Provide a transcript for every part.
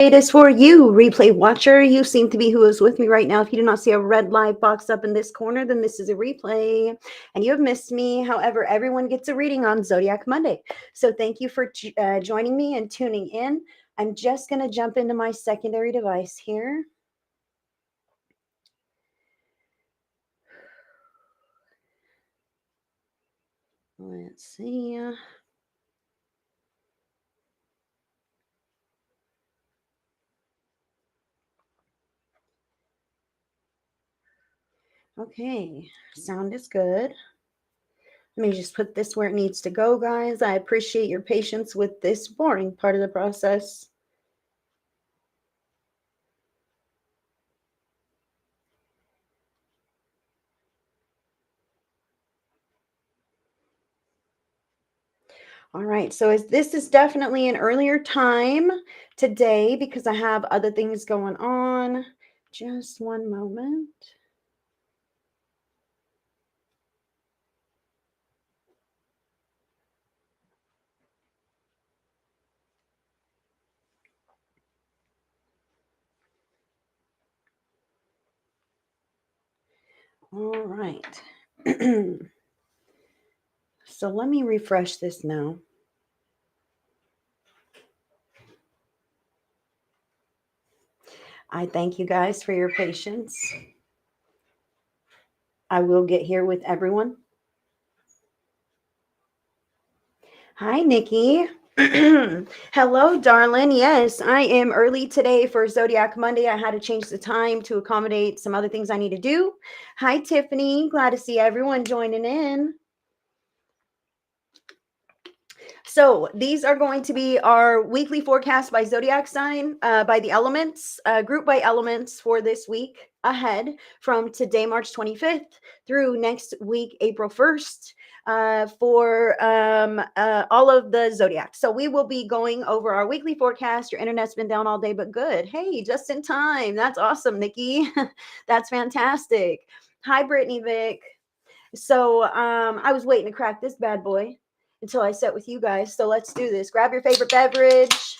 It is for you, replay watcher. You seem to be who is with me right now. If you do not see a red live box up in this corner, then this is a replay and you have missed me. However, everyone gets a reading on Zodiac Monday. So thank you for joining me and tuning in. I'm just going to jump into my secondary device here. Let's see. Okay, sound is good. Let me just put this where it needs to go, guys. I appreciate your patience with this boring part of the process. All right, so this is definitely an earlier time today because I have other things going on. Just one moment. All right. So let me refresh this now. I thank you guys for your patience. I will get here with everyone. Hi, Nikki. Hello, darling. Yes, I am early today for Zodiac Monday. I had to change the time to accommodate some other things I need to do. Hi, Tiffany. Glad to see everyone joining in. So these are going to be our weekly forecast by zodiac sign, by the elements, group by elements for this week ahead from today, March 25th through next week, April 1st. For all of the zodiac. So we will be going over our weekly forecast. Your internet's been down all day, but good. Hey, just in time. That's awesome, Nikki. That's fantastic. Hi, Brittany Vic. So I was waiting to crack this bad boy until I sit with you guys. So let's do this. Grab your favorite beverage.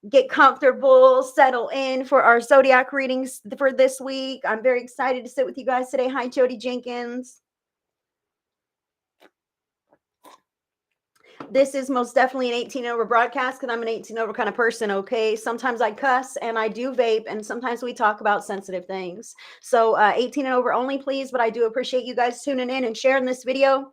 Get comfortable, settle in for our zodiac readings for this week. I'm very excited to sit with you guys today. Hi, Jody Jenkins. This is most definitely an 18 over broadcast because I'm an 18 over kind of person, okay? Sometimes I cuss and I do vape, and sometimes we talk about sensitive things. So 18 and over only, please, but I do appreciate you guys tuning in and sharing this video.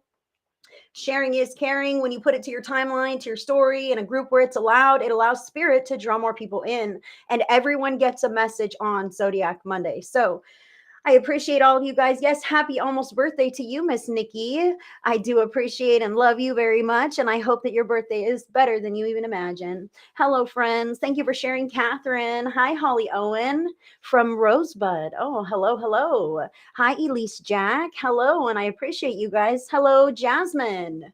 Sharing is caring. When you put it to your timeline, to your story, in a group where it's allowed, it allows spirit to draw more people in, and everyone gets a message on Zodiac Monday. So I appreciate all of you guys. Yes, happy almost birthday to you, Miss Nikki. I do appreciate and love you very much, and I hope that your birthday is better than you even imagine. Hello, friends. Thank you for sharing, Catherine. Hi, Holly Owen from Rosebud. Oh, hello, hello. Hi, Elise Jack. Hello, and I appreciate you guys. Hello, Jasmine.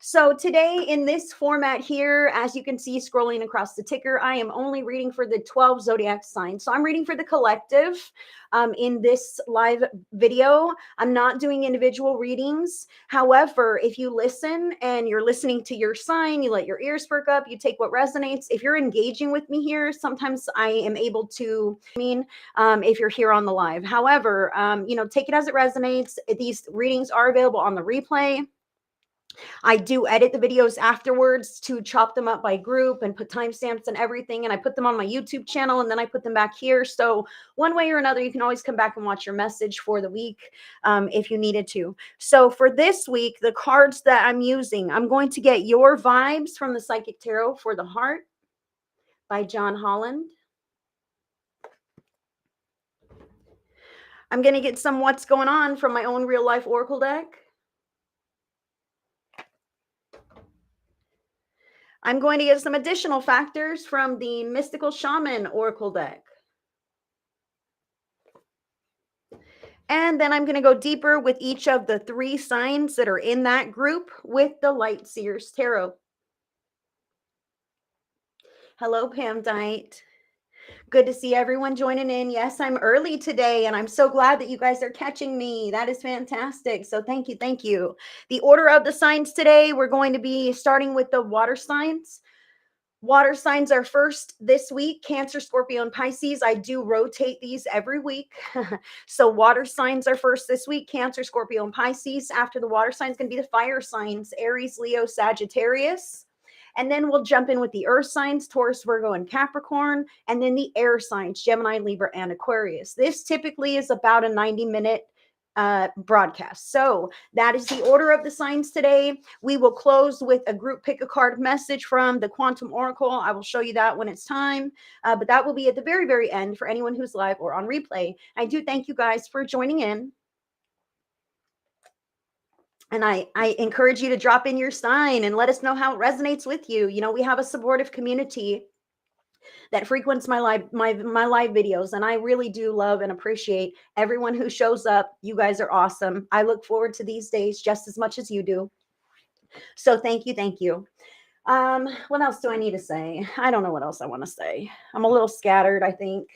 So today in this format here, as you can see scrolling across the ticker, I am only reading for the 12 zodiac signs. So I'm reading for the collective in this live video. I'm not doing individual readings. However, if you listen and you're listening to your sign, you let your ears perk up, you take what resonates. If you're engaging with me here, sometimes I am able to if you're here on the live. However, take it as it resonates. These readings are available on the replay. I do edit the videos afterwards to chop them up by group and put timestamps and everything. And I put them on my YouTube channel and then I put them back here. So one way or another, you can always come back and watch your message for the week if you needed to. So for this week, the cards that I'm using, I'm going to get Your Vibes from the Psychic Tarot for the Heart by John Holland. I'm going to get some What's Going On from my own real life Oracle deck. I'm going to get some additional factors from the Mystical Shaman Oracle deck. And then I'm going to go deeper with each of the 3 signs that are in that group with the Light Seers Tarot. Hello, Pam Dite. Good to see everyone joining in. Yes, I'm early today, and I'm so glad that you guys are catching me. That is fantastic. So thank you. Thank you. The order of the signs today, we're going to be starting with the water signs. Water signs are first this week. Cancer, Scorpio, and Pisces. I do rotate these every week. So water signs are first this week. Cancer, Scorpio, and Pisces. After the water signs, going to be the fire signs. Aries, Leo, Sagittarius. And then we'll jump in with the earth signs, Taurus, Virgo, and Capricorn. And then the air signs, Gemini, Libra, and Aquarius. This typically is about a 90-minute broadcast. So that is the order of the signs today. We will close with a group pick a card message from the Quantum Oracle. I will show you that when it's time, but that will be at the very, very end for anyone who's live or on replay. I do thank you guys for joining in. And I encourage you to drop in your sign and let us know how it resonates with you. You know, we have a supportive community that frequents my live videos, and I really do love and appreciate everyone who shows up. You guys are awesome. I look forward to these days just as much as you do. So thank you. What else do I need to say? I don't know what else I want to say. I'm a little scattered, I think.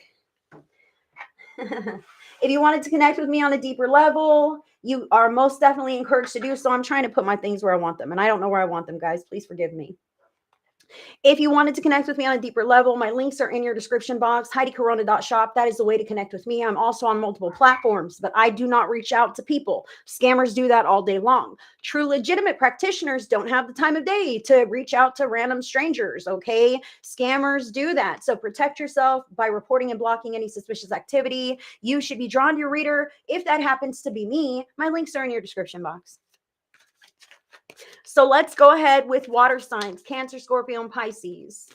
If you wanted to connect with me on a deeper level, you are most definitely encouraged to do so. I'm trying to put my things where I want them, and I don't know where I want them, guys. Please forgive me. If you wanted to connect with me on a deeper level, my links are in your description box, HeidiCorona.shop. That is the way to connect with me. I'm also on multiple platforms, but I do not reach out to people. Scammers do that all day long. True legitimate practitioners don't have the time of day to reach out to random strangers, okay? Scammers do that. So protect yourself by reporting and blocking any suspicious activity. You should be drawn to your reader. If that happens to be me, my links are in your description box. So let's go ahead with water signs, Cancer, Scorpio, and Pisces.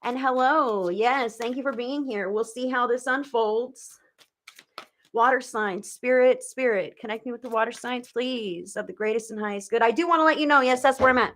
And hello. Yes, thank you for being here. We'll see how this unfolds. Water signs, spirit, connect me with the water signs, please, of the greatest and highest good. I do want to let you know, yes, that's where I'm at.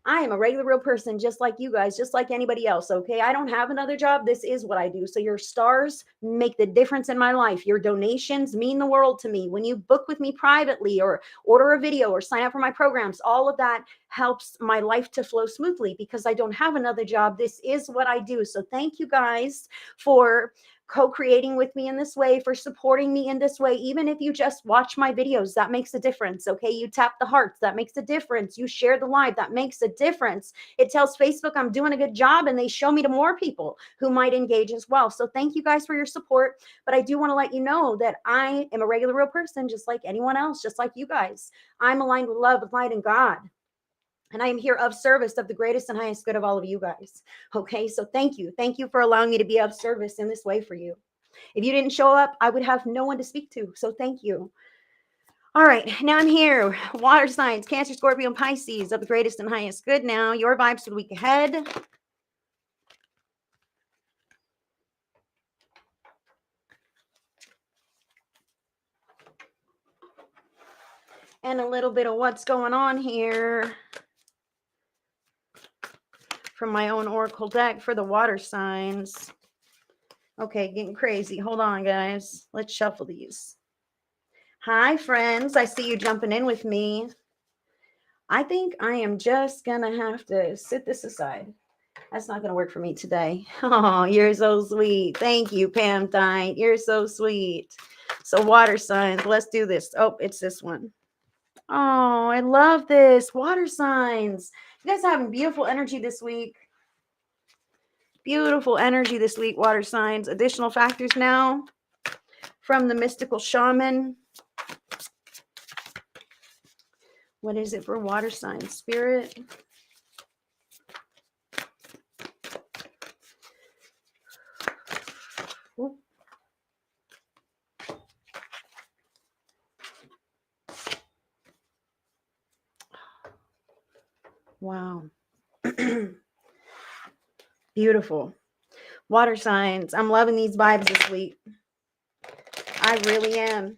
I am a regular real person, just like you guys, just like anybody else, okay? I don't have another job. This is what I do. So your stars make the difference in my life. Your donations mean the world to me. When you book with me privately or order a video or sign up for my programs, all of that helps my life to flow smoothly because I don't have another job. This is what I do. So thank you guys for co-creating with me in this way, for supporting me in this way. Even if you just watch my videos, that makes a difference. Okay, you tap the hearts, that makes a difference. You share the live, that makes a difference. It tells Facebook I'm doing a good job, and they show me to more people who might engage as well. So thank you guys for your support. But I do want to let you know that I am a regular real person, just like anyone else, just like you guys. I'm aligned with love, with light, and God. And I am here of service of the greatest and highest good of all of you guys. Okay, so thank you. Thank you for allowing me to be of service in this way for you. If you didn't show up, I would have no one to speak to. So thank you. All right, now I'm here. Water signs, Cancer, Scorpio, and Pisces of the greatest and highest good. Now, your vibes for the week ahead. And a little bit of what's going on here from my own oracle deck for the water signs. Okay, getting crazy. Hold on, guys. Let's shuffle these. Hi, friends. I see you jumping in with me. I think I am just going to have to sit this aside. That's not going to work for me today. Oh, you're so sweet. Thank you, Pam Dine. You're so sweet. So water signs. Let's do this. Oh, it's this one. Oh, I love this. Water signs. You guys are having beautiful energy this week. Beautiful energy this week, water signs. Additional factors now from the mystical shaman. What is it for water signs? Spirit. Ooh. Wow. Beautiful. Water signs. I'm loving these vibes this week. I really am.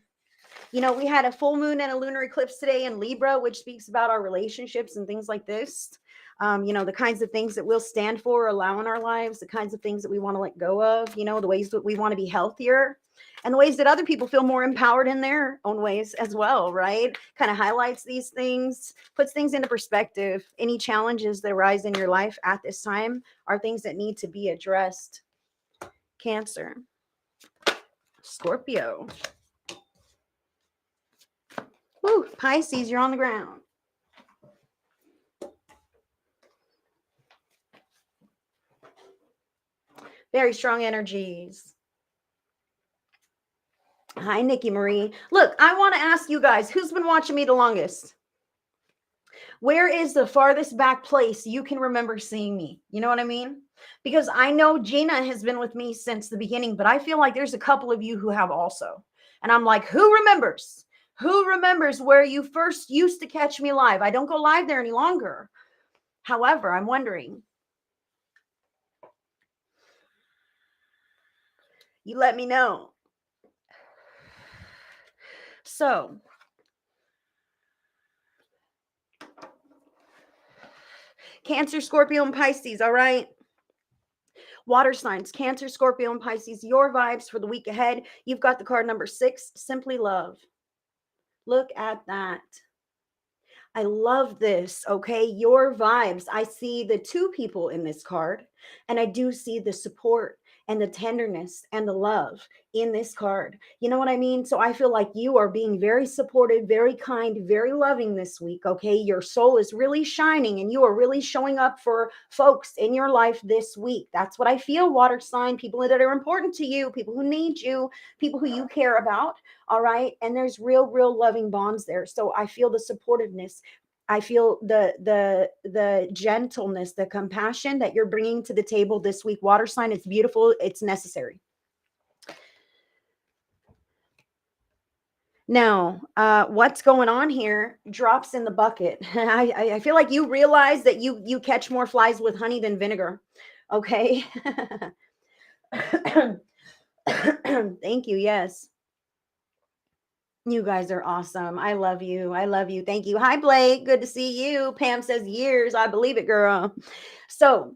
You know, we had a full moon and a lunar eclipse today in Libra, which speaks about our relationships and things like this. You know, the kinds of things that we'll stand for, allow in our lives, the kinds of things that we want to let go of, you know, the ways that we want to be healthier and the ways that other people feel more empowered in their own ways as well, right? Kind of highlights these things, puts things into perspective. Any challenges that arise in your life at this time are things that need to be addressed. Cancer. Scorpio. Woo, Pisces, you're on the ground. Very strong energies. Hi, Nikki Marie. Look, I want to ask you guys, who's been watching me the longest? Where is the farthest back place you can remember seeing me? You know what I mean? Because I know Gina has been with me since the beginning, but I feel like there's a couple of you who have also. And I'm like, who remembers? Who remembers where you first used to catch me live? I don't go live there any longer. However, I'm wondering. You let me know. So, Cancer, Scorpio, and Pisces, all right? Water signs, Cancer, Scorpio, and Pisces, your vibes for the week ahead. You've got the card number 6, Simply Love. Look at that. I love this. Okay. Your vibes. I see the two people in this card, and I do see the support and the tenderness and the love in this card. You know what I mean? So I feel like you are being very supportive, very kind, very loving this week. Okay. Your soul is really shining, and you are really showing up for folks in your life this week. That's what I feel, water sign, people that are important to you, people who need you, people who you care about. All right. And there's real loving bonds there. So I feel the supportiveness. I feel the gentleness, the compassion that you're bringing to the table this week. Water sign, it's beautiful. It's necessary. Now, what's going on here? Drops in the bucket. I feel like you realize that you catch more flies with honey than vinegar. Okay. Thank you. Yes. You guys are awesome. I love you. I love you. Thank you. Hi, Blake. Good to see you. Pam says years. I believe it, girl. So,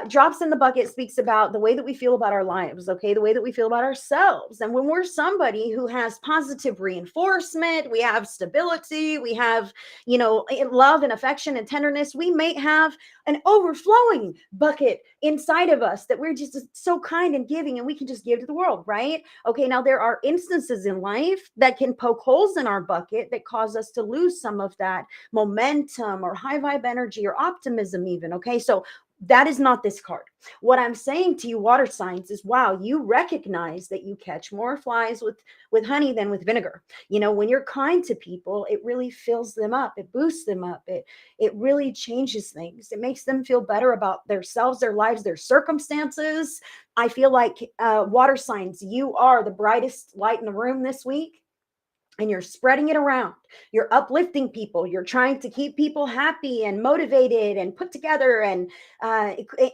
drops in the bucket speaks about the way that we feel about our lives, okay? The way that we feel about ourselves. And when we're somebody who has positive reinforcement, we have stability, we have, love and affection and tenderness, we may have an overflowing bucket inside of us that we're just so kind and giving, and we can just give to the world, right? Okay, now there are instances in life that can poke holes in our bucket that cause us to lose some of that momentum or high vibe energy or optimism even, okay? So that is not this card. What I'm saying to you, water signs, is wow, you recognize that you catch more flies with honey than with vinegar. When you're kind to people, it really fills them up, it boosts them up, it really changes things, it makes them feel better about themselves, their lives, their circumstances. I feel like water signs, you are the brightest light in the room this week, and you're spreading it around. You're uplifting people. You're trying to keep people happy and motivated and put together and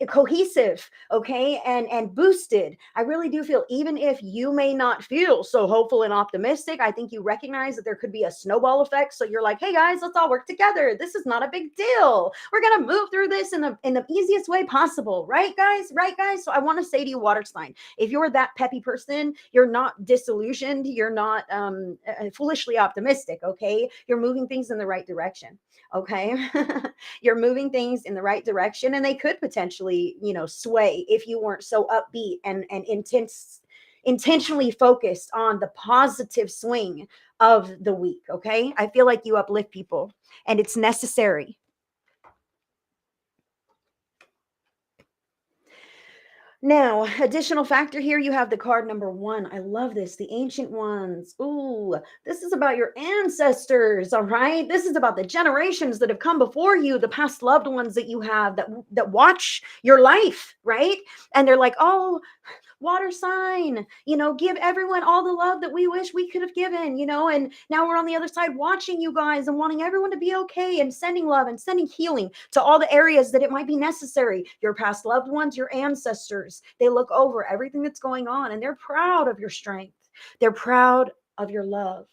cohesive, okay, and boosted. I really do feel, even if you may not feel so hopeful and optimistic, I think you recognize that there could be a snowball effect. So you're like, hey guys, let's all work together. This is not a big deal. We're gonna move through this in the easiest way possible, right, guys? Right, guys. So I want to say to you, water sign, if you're that peppy person, you're not disillusioned. You're not foolishly optimistic, okay? You're moving things in the right direction, okay? You're moving things in the right direction, and they could potentially, sway if you weren't so upbeat and intentionally focused on the positive swing of the week, okay? I feel like you uplift people, and it's necessary. Now, additional factor here, you have the card number 1. I love this, the ancient ones. Ooh, this is about your ancestors, all right? This is about the generations that have come before you, the past loved ones that you have that watch your life, right? And they're like, oh, water sign, give everyone all the love that we wish we could have given, and now we're on the other side watching you guys and wanting everyone to be okay and sending love and sending healing to all the areas that it might be necessary. Your past loved ones, your ancestors, they look over everything that's going on, and they're proud of your strength. They're proud of your love.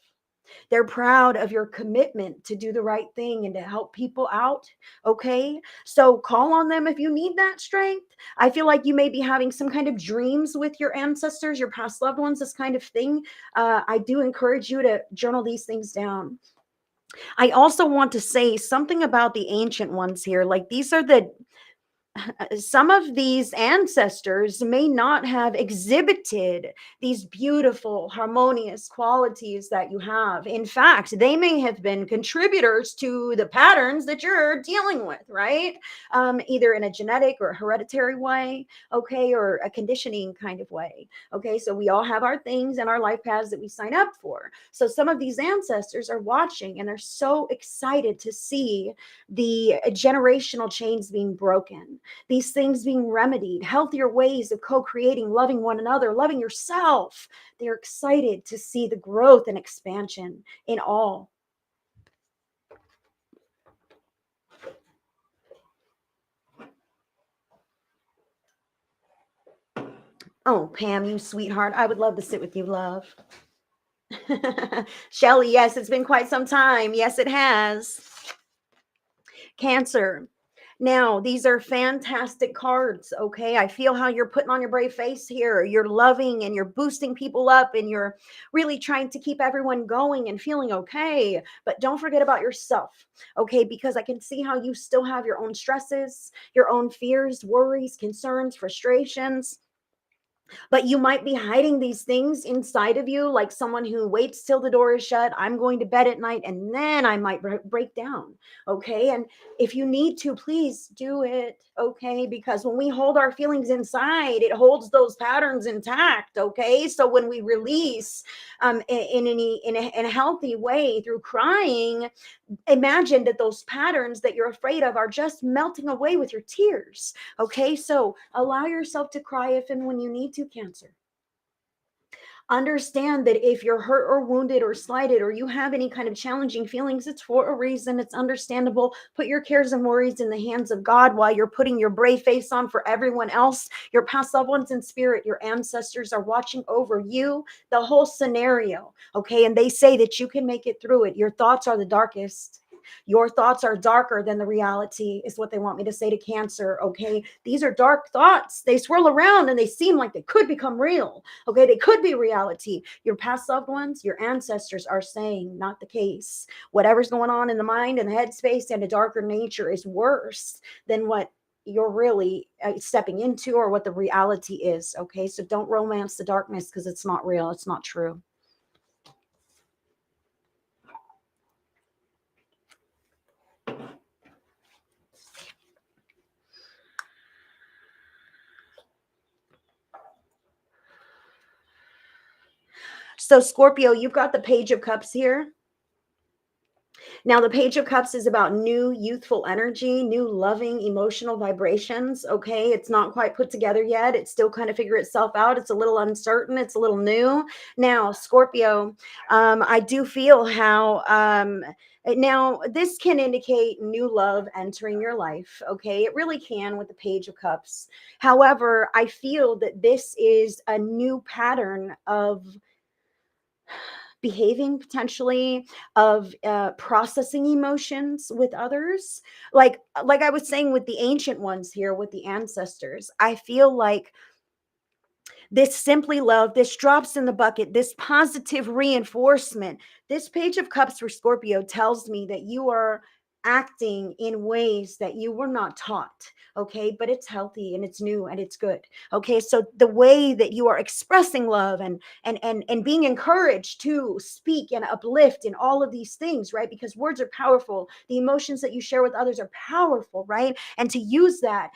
They're proud of your commitment to do the right thing and to help people out. Okay. So call on them if you need that strength. I feel like you may be having some kind of dreams with your ancestors, your past loved ones, this kind of thing. I do encourage you to journal these things down. I also want to say something about the ancient ones here. Like, these are some of these ancestors may not have exhibited these beautiful, harmonious qualities that you have. In fact, they may have been contributors to the patterns that you're dealing with, right? Either in a genetic or hereditary way, okay, or a conditioning kind of way. Okay, so we all have our things and our life paths that we sign up for. So some of these ancestors are watching and they're so excited to see the generational chains being broken, these things being remedied, healthier ways of co creating, loving one another, loving yourself. They're excited to see the growth and expansion in all. Oh, Pam, you sweetheart. I would love to sit with you, love. Shelly, yes, it's been quite some time. Yes, it has. Cancer. Now, these are fantastic cards, okay? I feel how you're putting on your brave face here. You're loving and you're boosting people up and you're really trying to keep everyone going and feeling okay. But don't forget about yourself, okay? Because I can see how you still have your own stresses, your own fears, worries, concerns, frustrations, but you might be hiding these things inside of you, like someone who waits till the door is shut. I'm going to bed at night and then I might break down. Okay. And if you need to, please do it. Okay. Because when we hold our feelings inside, it holds those patterns intact. Okay. So when we release in a healthy way through crying, imagine that those patterns that you're afraid of are just melting away with your tears. Okay, so allow yourself to cry if and when you need to, Cancer. Understand that if you're hurt or wounded or slighted or you have any kind of challenging feelings, it's for a reason. It's understandable. Put your cares and worries in the hands of God while you're putting your brave face on for everyone else. Your past loved ones in spirit, your ancestors are watching over you, the whole scenario. Okay, and they say that you can make it through it. Your thoughts are the darkest. Your thoughts are darker than the reality, is what they want me to say to Cancer. Okay, these are dark thoughts. They swirl around and they seem like they could become real. Okay, they could be reality. Your past loved ones, your ancestors are saying not the case. Whatever's going on in the mind and the headspace and a darker nature is worse than what you're really stepping into or what the reality is. Okay, so don't romance the darkness because it's not real. It's not true. So, Scorpio, you've got the Page of Cups here. Now, the Page of Cups is about new youthful energy, new loving emotional vibrations. Okay. It's not quite put together yet. It's still kind of figure itself out. It's a little uncertain. It's a little new. Now, Scorpio, I do feel how, now this can indicate new love entering your life. Okay. It really can with the Page of Cups. However, I feel that this is a new pattern of behaving potentially, of processing emotions with others, like I was saying with the ancient ones here, with the ancestors. I feel like this simply love, this drops in the bucket, this positive reinforcement. This Page of Cups for Scorpio tells me that you are acting in ways that you were not taught. Okay, but it's healthy and it's new and it's good. Okay, so the way that you are expressing love and being encouraged to speak and uplift in all of these things, right? Because words are powerful. The emotions that you share with others are powerful, right? And to use that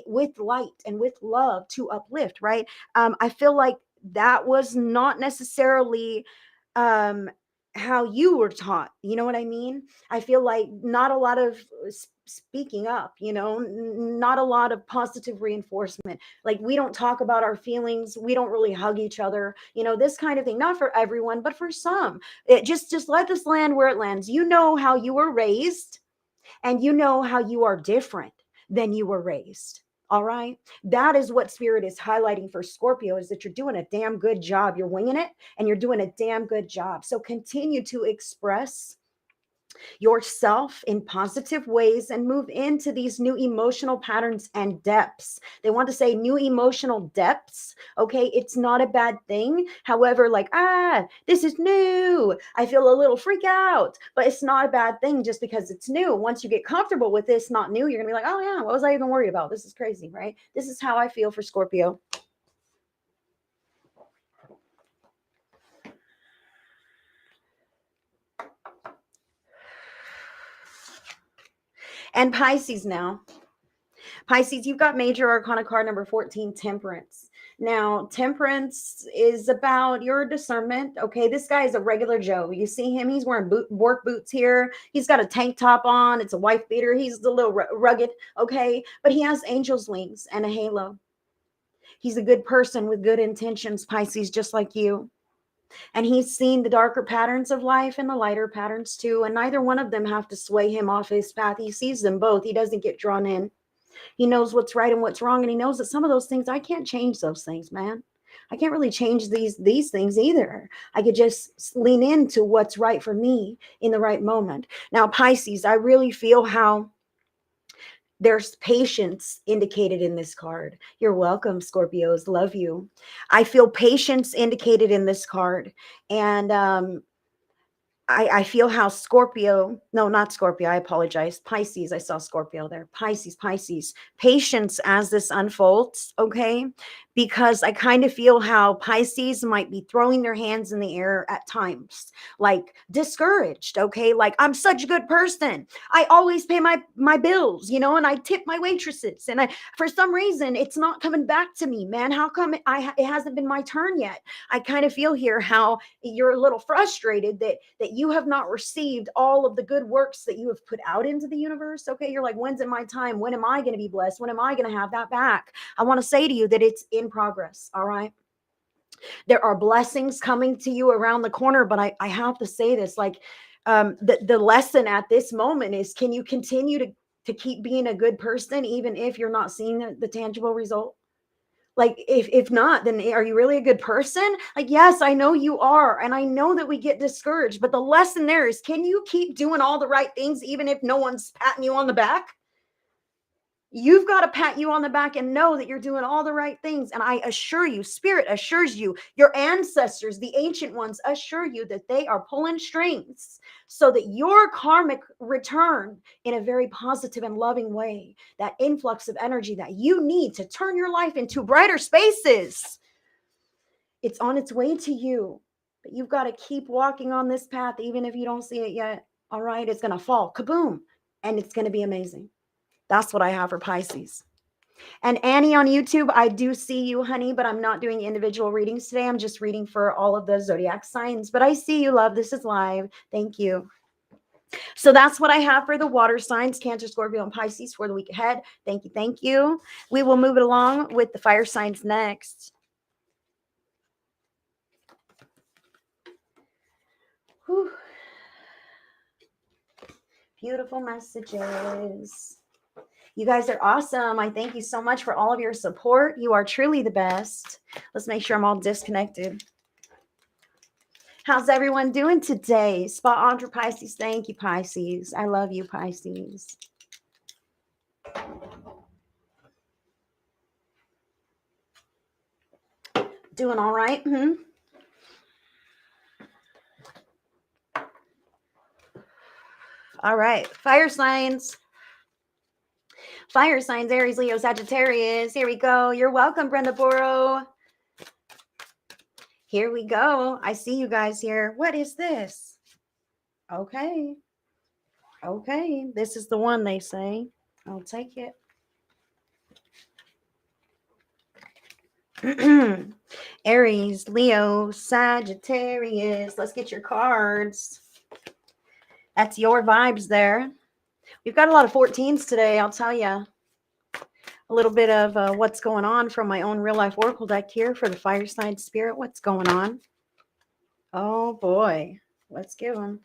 with light and with love to uplift, right? I feel like that was not necessarily um, how you were taught. You know what I mean? I feel like not a lot of speaking up, not a lot of positive reinforcement. Like we don't talk about our feelings. We don't really hug each other, this kind of thing. Not for everyone, but for some. It just let this land where it lands. You know how you were raised and you know how you are different than you were raised. All right. That is what spirit is highlighting for Scorpio, is that you're doing a damn good job. You're winging it and you're doing a damn good job. So continue to express yourself in positive ways and move into these new emotional patterns and depths. They want to say new emotional depths. Okay, it's not a bad thing. However, like, this is new, I feel a little freak out, but it's not a bad thing just because it's new. Once you get comfortable with this not new, you're gonna be like, oh yeah, what was I even worried about? This is crazy, right? This is how I feel for Scorpio. And Pisces now. Pisces, you've got major arcana card number 14, Temperance. Now, Temperance is about your discernment. Okay, this guy is a regular Joe. You see him, he's wearing work boots here. He's got a tank top on. It's a wife beater. He's a little rugged, okay? But he has angel's wings and a halo. He's a good person with good intentions, Pisces, just like you. And he's seen the darker patterns of life and the lighter patterns too. And neither one of them have to sway him off his path. He sees them both. He doesn't get drawn in. He knows what's right and what's wrong. And he knows that some of those things, I can't change those things, man. I can't really change these things either. I could just lean into what's right for me in the right moment. Now, Pisces, I really feel how there's patience indicated in this card. You're welcome, Scorpios. Love you. I feel patience indicated in this card. And I feel how Scorpio, no, not Scorpio, I apologize. Pisces, I saw Scorpio there. Pisces, patience as this unfolds, okay? Because I kind of feel how Pisces might be throwing their hands in the air at times, like discouraged, okay? Like, I'm such a good person. I always pay my bills, and I tip my waitresses. And for some reason, it's not coming back to me, man. How come it hasn't been my turn yet? I kind of feel here how you're a little frustrated that you have not received all of the good works that you have put out into the universe. Okay, you're like, when's it my time? When am I going to be blessed? When am I going to have that back? I want to say to you that it's in progress. All right, there are blessings coming to you around the corner, but I have to say this, like, the lesson at this moment is, can you continue to keep being a good person even if you're not seeing the tangible result? Like, if not, then are you really a good person? Like, yes, I know you are. And I know that we get discouraged, but the lesson there is, can you keep doing all the right things even if no one's patting you on the back? You've got to pat you on the back and know that you're doing all the right things. And I assure you, Spirit assures you, your ancestors, the ancient ones, assure you that they are pulling strings so that your karmic return in a very positive and loving way, that influx of energy that you need to turn your life into brighter spaces, it's on its way to you. But you've got to keep walking on this path, even if you don't see it yet. All right, it's going to fall, kaboom, and it's going to be amazing. That's what I have for Pisces. And Annie on YouTube, I do see you, honey, but I'm not doing individual readings today. I'm just reading for all of the zodiac signs. But I see you, love. This is live. Thank you. So that's what I have for the water signs, Cancer, Scorpio, and Pisces for the week ahead. Thank you. Thank you. We will move it along with the fire signs next. Whew. Beautiful messages. You guys are awesome. I thank you so much for all of your support. You are truly the best. Let's make sure I'm all disconnected. How's everyone doing today? Spot on for Pisces. Thank you, Pisces. I love you, Pisces. Doing all right? All right. Fire signs. Fire signs, Aries, Leo, Sagittarius. Here we go. You're welcome, Brenda Boro. Here we go. I see you guys here. What is this? Okay. Okay. This is the one, they say. I'll take it. Aries, Leo, Sagittarius. Let's get your cards. That's your vibes there. We've got a lot of 14s today, I'll tell you. A little bit of what's going on from my own real life oracle deck here for the fire sign spirit. What's going on? Oh boy. Let's give them.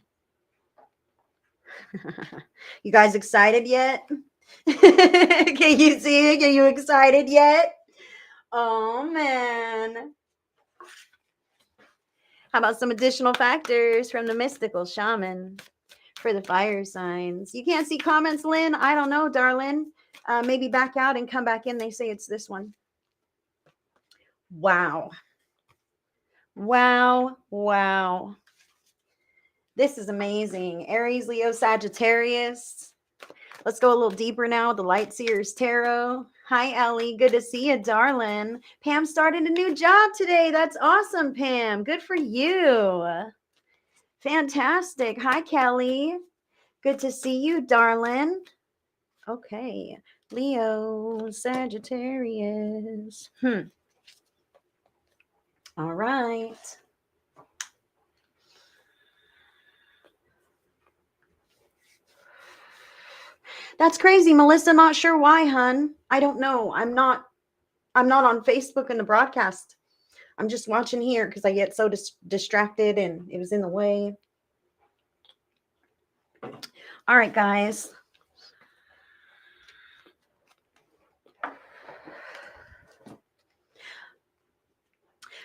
You guys excited yet? Can you see it? Are you excited yet? Oh man. How about some additional factors from the mystical shaman? for the fire signs. You can't see comments, Lynn? I don't know, darling. Maybe back out and come back in. They say it's this one. Wow. Wow. Wow. This is amazing. Aries, Leo, Sagittarius. Let's go a little deeper now. The Light Seers Tarot. Hi, Ellie. Good to see you, darling. Pam started a new job today. That's awesome, Pam. Good for you. Fantastic. Hi, Kelly. Good to see you, darling. Okay. Leo, Sagittarius. All right. That's crazy, Melissa. Not sure why, hun. I don't know. I'm not on Facebook in the broadcast. I'm just watching here because I get so distracted and it was in the way. All right, guys.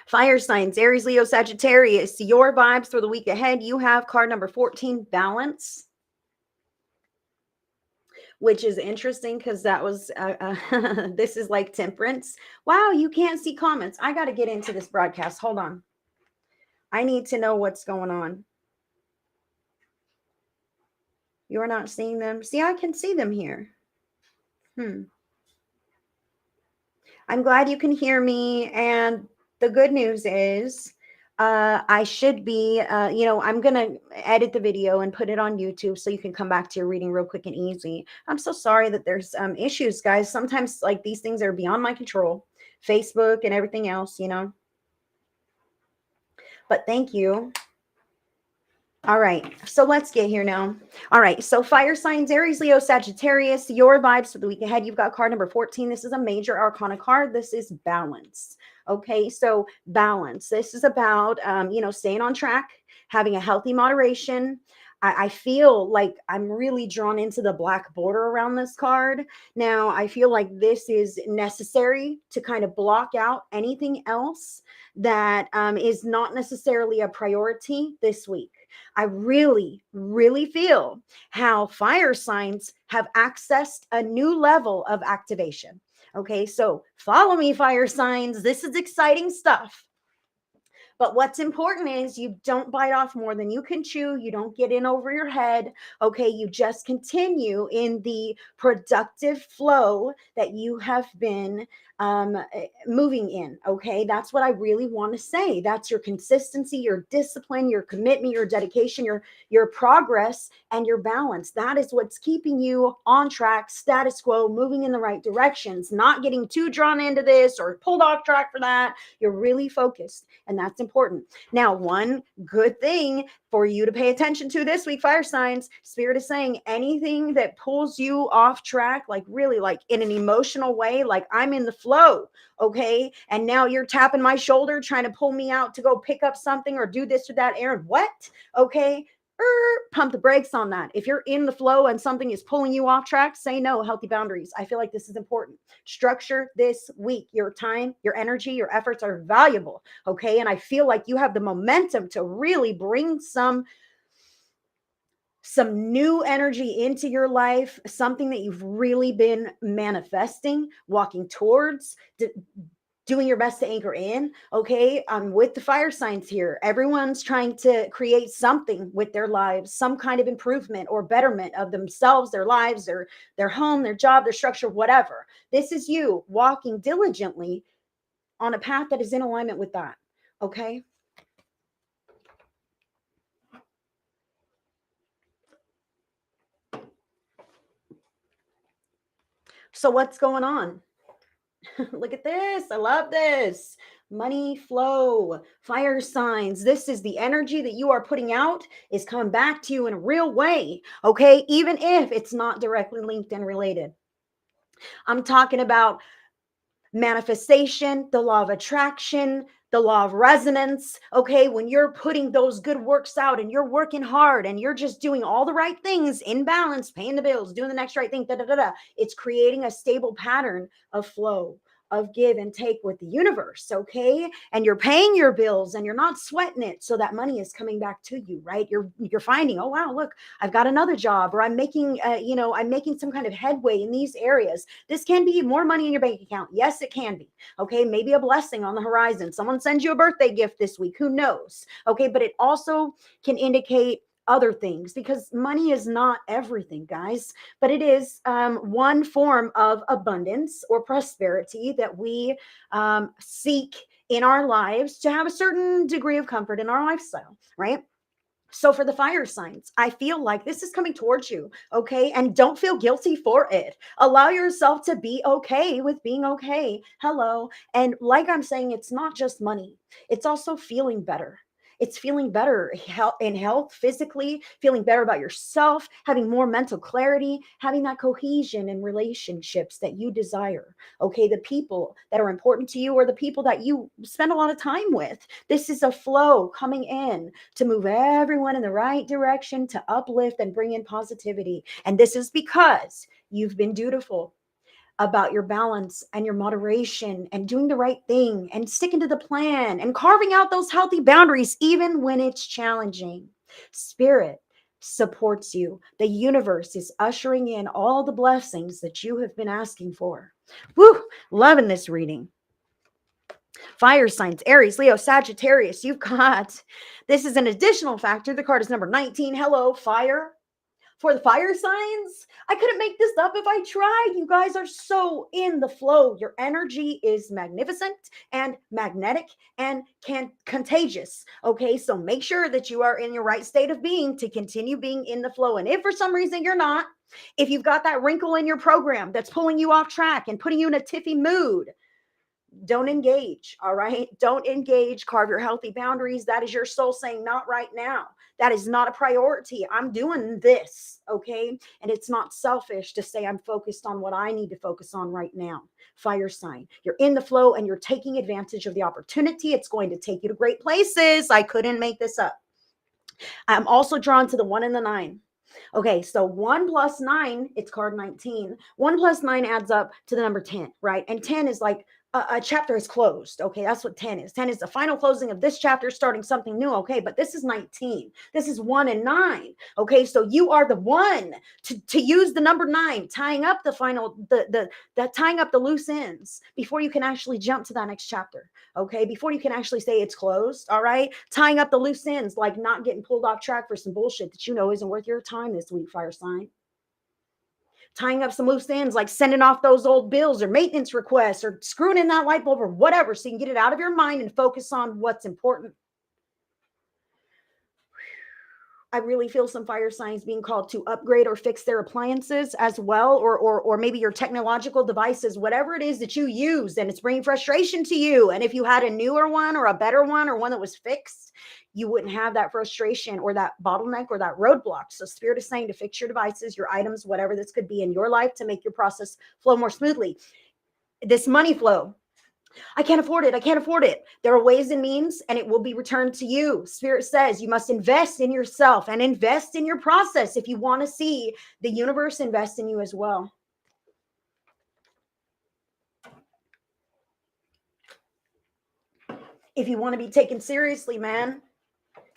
Fire signs, Aries, Leo, Sagittarius. Your vibes for the week ahead. You have card number 14, balance, which is interesting because that was, this is like temperance. Wow, you can't see comments. I got to get into this broadcast. Hold on. I need to know what's going on. You're not seeing them? See, I can see them here. I'm glad you can hear me. And the good news is I should be, I'm going to edit the video and put it on YouTube so you can come back to your reading real quick and easy. I'm so sorry that there's issues, guys. Sometimes like these things are beyond my control, Facebook and everything else, but thank you. All right, so let's get here now. All right, so fire signs, Aries, Leo, Sagittarius, your vibes for the week ahead. You've got card number 14. This is a major arcana card. This is balance. Okay, so balance. This is about, staying on track, having a healthy moderation. I feel like I'm really drawn into the black border around this card. Now, I feel like this is necessary to kind of block out anything else that is not necessarily a priority this week. I really, really feel how fire signs have accessed a new level of activation. Okay, so follow me, fire signs. This is exciting stuff. But what's important is you don't bite off more than you can chew. You don't get in over your head. Okay, you just continue in the productive flow that you have been moving in. Okay, that's what I really want to say. That's your consistency, your discipline, your commitment, your dedication, your progress, and your balance. That is what's keeping you on track, status quo, moving in the right directions, not getting too drawn into this or pulled off track for that. You're really focused, and that's important. Now, one good thing for you to pay attention to this week, fire signs, Spirit is saying anything that pulls you off track, like really like in an emotional way, like I'm in the flow, okay? And now you're tapping my shoulder, trying to pull me out to go pick up something or do this or that errand. What? Okay. Pump the brakes on that. If you're in the flow and something is pulling you off track, say no. Healthy boundaries. I feel like this is important. Structure this week. Your time, your energy, your efforts are valuable. Okay. And I feel like you have the momentum to really bring some new energy into your life, something that you've really been manifesting, walking towards, doing your best to anchor in. Okay, I'm with the fire signs here. Everyone's trying to create something with their lives, some kind of improvement or betterment of themselves, their lives, their home, their job, their structure, whatever. This is you walking diligently on a path that is in alignment with that. Okay. So what's going on? Look at this. I love this. Money flow, fire signs. This is the energy that you are putting out is coming back to you in a real way. Okay. Even if it's not directly linked and related. I'm talking about manifestation, the law of attraction, the law of resonance. Okay. When you're putting those good works out and you're working hard and you're just doing all the right things in balance, paying the bills, doing the next right thing, it's creating a stable pattern of flow. of give and take with the universe, okay? And you're paying your bills and you're not sweating it, so that money is coming back to you, right? You're finding, oh wow, look, I've got another job, or I'm making I'm making some kind of headway in these areas. This can be more money in your bank account. Yes, it can be. Okay, maybe a blessing on the horizon. Someone sends you a birthday gift this week, who knows? Okay, but it also can indicate other things, because money is not everything, guys, but it is one form of abundance or prosperity that we seek in our lives to have a certain degree of comfort in our lifestyle, right? So for the fire signs, I feel like this is coming towards you, okay? And don't feel guilty for it. Allow yourself to be okay with being okay. Hello. And like I'm saying, it's not just money, it's also feeling better. It's feeling better in health, physically, feeling better about yourself, having more mental clarity, having that cohesion in relationships that you desire. Okay, the people that are important to you, or the people that you spend a lot of time with. This is a flow coming in to move everyone in the right direction, to uplift and bring in positivity. And this is because you've been dutiful about your balance and your moderation and doing the right thing and sticking to the plan and carving out those healthy boundaries, even when it's challenging. Spirit supports you. The universe is ushering in all the blessings that you have been asking for. Woo, loving this reading. Fire signs, Aries, Leo, Sagittarius, you've got, this is an additional factor. The card is number 19. Hello, fire. For the fire signs, I couldn't make this up if I tried. You guys are so in the flow. Your energy is magnificent and magnetic and contagious. Okay, so make sure that you are in your right state of being to continue being in the flow. And if for some reason you're not, if you've got that wrinkle in your program that's pulling you off track and putting you in a tiffy mood, don't engage. All right, don't engage. Carve your healthy boundaries. That is your soul saying, not right now. That is not a priority. I'm doing this. Okay, and it's not selfish to say I'm focused on what I need to focus on right now. Fire sign, you're in the flow and you're taking advantage of the opportunity. It's going to take you to great places. I couldn't make this up. I'm also drawn to the 1 and the 9. Okay, so 1 plus 9, it's card 19. 1 plus 9 adds up to the number 10, right? And 10 is like a chapter is closed. Okay, that's what 10 is. 10 is the final closing of this chapter, starting something new. Okay, but this is 19. This is 1 and 9. Okay, so you are the one to use the number 9, tying up the final, tying up the loose ends before you can actually jump to that next chapter. Okay, before you can actually say it's closed. All right, tying up the loose ends, like not getting pulled off track for some bullshit that you know isn't worth your time this week, fire sign. Tying up some loose ends, like sending off those old bills or maintenance requests or screwing in that light bulb or whatever, so you can get it out of your mind and focus on what's important. I really feel some fire signs being called to upgrade or fix their appliances as well, or maybe your technological devices, whatever it is that you use, and it's bringing frustration to you. And if you had a newer one or a better one or one that was fixed, you wouldn't have that frustration or that bottleneck or that roadblock. So Spirit is saying to fix your devices, your items, whatever this could be in your life, to make your process flow more smoothly. This money flow, I can't afford it. I can't afford it. There are ways and means, and it will be returned to you. Spirit says you must invest in yourself and invest in your process if you want to see the universe invest in you as well. If you want to be taken seriously, man,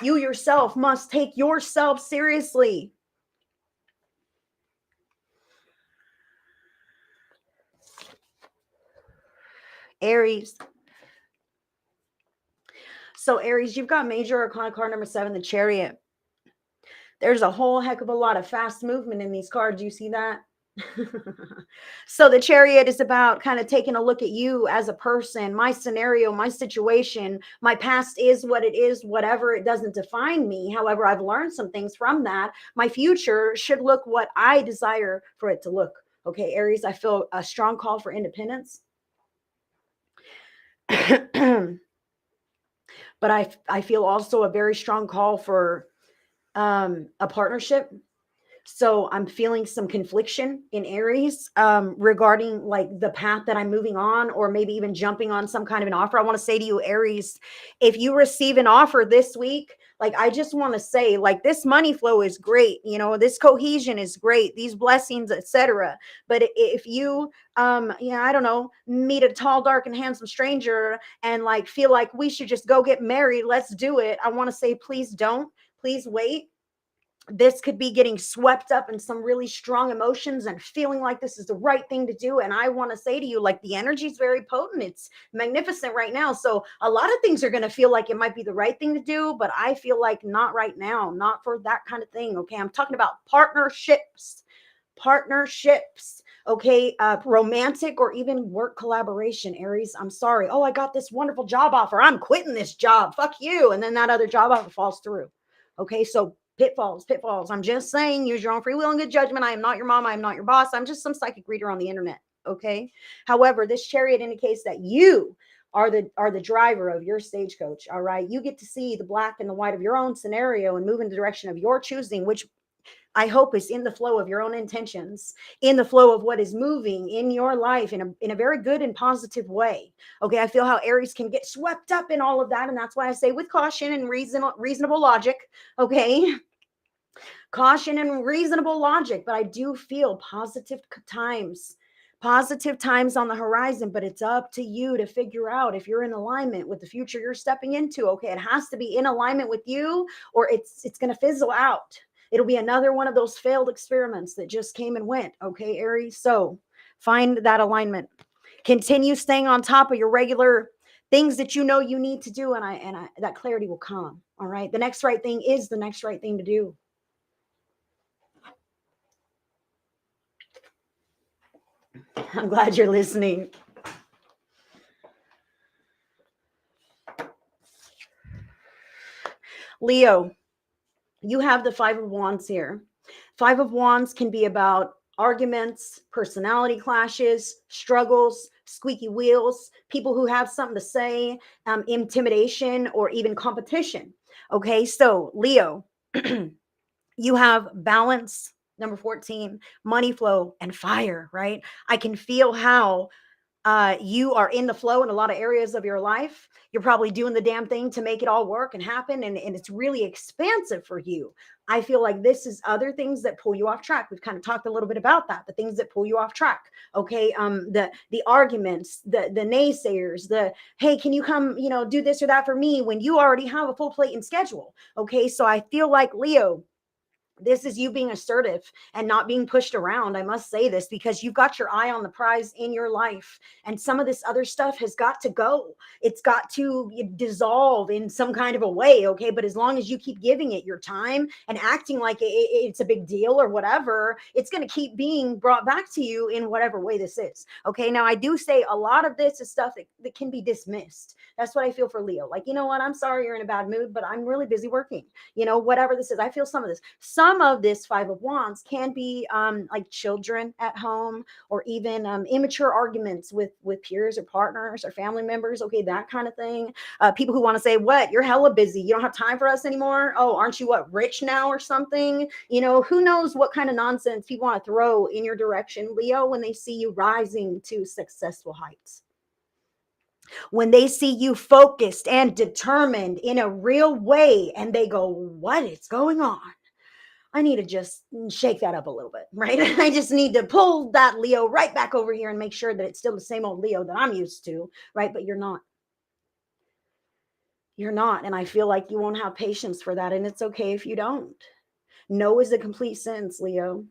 you yourself must take yourself seriously. Aries. So Aries, you've got major arcana card number 7, the Chariot. There's a whole heck of a lot of fast movement in these cards. You see that? So the Chariot is about kind of taking a look at you as a person, my scenario, my situation. My past is what it is, whatever. It doesn't define me. However, I've learned some things from that. My future should look what I desire for it to look. Okay, Aries, I feel a strong call for independence. But I feel also a very strong call for a partnership. So I'm feeling some confliction in Aries regarding like the path that I'm moving on, or maybe even jumping on some kind of an offer. I want to say to you, Aries, if you receive an offer this week, Like, I just want to say, like, this money flow is great, this cohesion is great, these blessings, etc. But if you I don't know, meet a tall, dark, and handsome stranger and like feel like we should just go get married, let's do it, I want to say, please don't. Please wait. This could be getting swept up in some really strong emotions and feeling like this is the right thing to do. And I want to say to you, like, the energy is very potent. It's magnificent right now. So a lot of things are going to feel like it might be the right thing to do, but I feel like not right now, not for that kind of thing. Okay. I'm talking about partnerships. Okay. Romantic or even work collaboration, Aries. I'm sorry. Oh, I got this wonderful job offer, I'm quitting this job, fuck you. And then that other job offer falls through. Okay. So pitfalls. I'm just saying, use your own free will and good judgment. I am not your mom. I am not your boss. I'm just some psychic reader on the internet. Okay. However, this chariot indicates that you are the driver of your stagecoach. All right. You get to see the black and the white of your own scenario and move in the direction of your choosing, which I hope is in the flow of your own intentions, in the flow of what is moving in your life in a very good and positive way. Okay. I feel how Aries can get swept up in all of that. And that's why I say with caution and reasonable logic. Okay. Caution and reasonable logic. But I do feel positive times on the horizon, but it's up to you to figure out if you're in alignment with the future you're stepping into. Okay. It has to be in alignment with you or it's going to fizzle out. It'll be another one of those failed experiments that just came and went. Okay, Aries. So find that alignment. Continue staying on top of your regular things that you know you need to do, and that clarity will come. All right. The next right thing is the next right thing to do. I'm glad you're listening. Leo, you have the Five of Wands here. Five of Wands can be about arguments, personality clashes, struggles, squeaky wheels, people who have something to say, intimidation, or even competition. Okay, so Leo, you have balance, number 14, money flow, and fire, right? I can feel how you are in the flow in a lot of areas of your life. You're probably doing the damn thing to make it all work and happen. And it's really expansive for you. I feel like this is other things that pull you off track. We've kind of talked a little bit about that, the things that pull you off track. Okay. The arguments, the naysayers, hey, can you come, do this or that for me when you already have a full plate and schedule. Okay. So I feel like Leo, this is you being assertive and not being pushed around. I must say this because you've got your eye on the prize in your life. And some of this other stuff has got to go. It's got to dissolve in some kind of a way. Okay. But as long as you keep giving it your time and acting like it's a big deal or whatever, it's going to keep being brought back to you in whatever way this is. Okay. Now, I do say a lot of this is stuff that can be dismissed. That's what I feel for Leo. Like, you know what? I'm sorry you're in a bad mood, but I'm really busy working. Whatever this is, I feel some of this. Some of this Five of Wands can be like children at home or even immature arguments with peers or partners or family members. Okay, that kind of thing. People who want to say, what? You're hella busy. You don't have time for us anymore. Oh, aren't you rich now or something? Who knows what kind of nonsense people want to throw in your direction, Leo, when they see you rising to successful heights. When they see you focused and determined in a real way and they go, what is going on? I need to just shake that up a little bit, right? I just need to pull that Leo right back over here and make sure that it's still the same old Leo that I'm used to, right? But you're not. You're not. And I feel like you won't have patience for that. And it's okay if you don't. No is a complete sentence, Leo.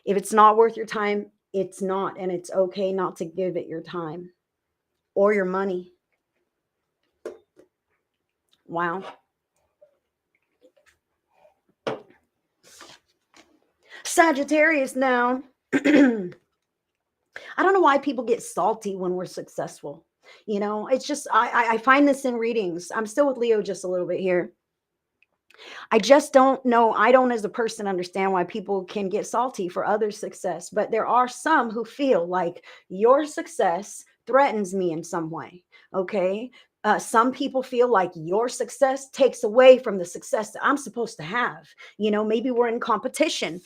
If it's not worth your time, it's not. And it's okay not to give it your time or your money. Wow. Sagittarius now. I don't know why people get salty when we're successful. It's just, I find this in readings. I'm still with Leo just a little bit here. I just don't know. I don't, as a person, understand why people can get salty for others' success. But there are some who feel like your success threatens me in some way. Okay. Some people feel like your success takes away from the success that I'm supposed to have. Maybe we're in competition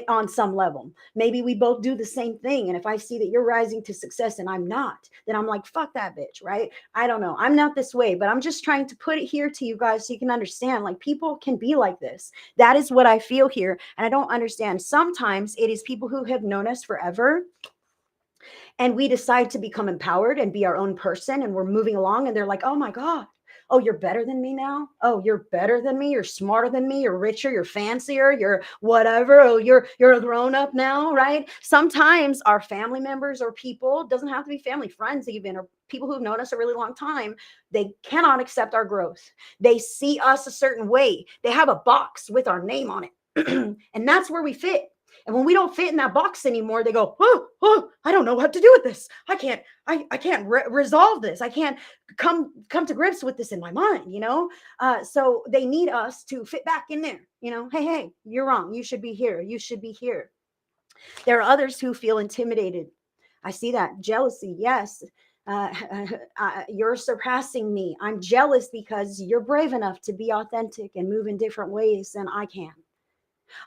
on some level. Maybe we both do the same thing. And if I see that you're rising to success and I'm not, then I'm like, fuck that bitch, right? I don't know. I'm not this way, but I'm just trying to put it here to you guys so you can understand, like, people can be like this. That is what I feel here. And I don't understand. Sometimes it is people who have known us forever, and we decide to become empowered and be our own person, and we're moving along, and they're like, oh my God, oh, you're better than me now. Oh, you're better than me. You're smarter than me. You're richer. You're fancier. You're whatever. Oh, you're a grown up now, right? Sometimes our family members or people, doesn't have to be family, friends even, or people who've known us a really long time, they cannot accept our growth. They see us a certain way. They have a box with our name on it. And that's where we fit. And when we don't fit in that box anymore, they go, oh, I don't know what to do with this. I can't resolve this. I can't come to grips with this in my mind, So they need us to fit back in there, hey, you're wrong. You should be here. You should be here. There are others who feel intimidated. I see that. Jealousy. Yes. You're surpassing me. I'm jealous because you're brave enough to be authentic and move in different ways than I can.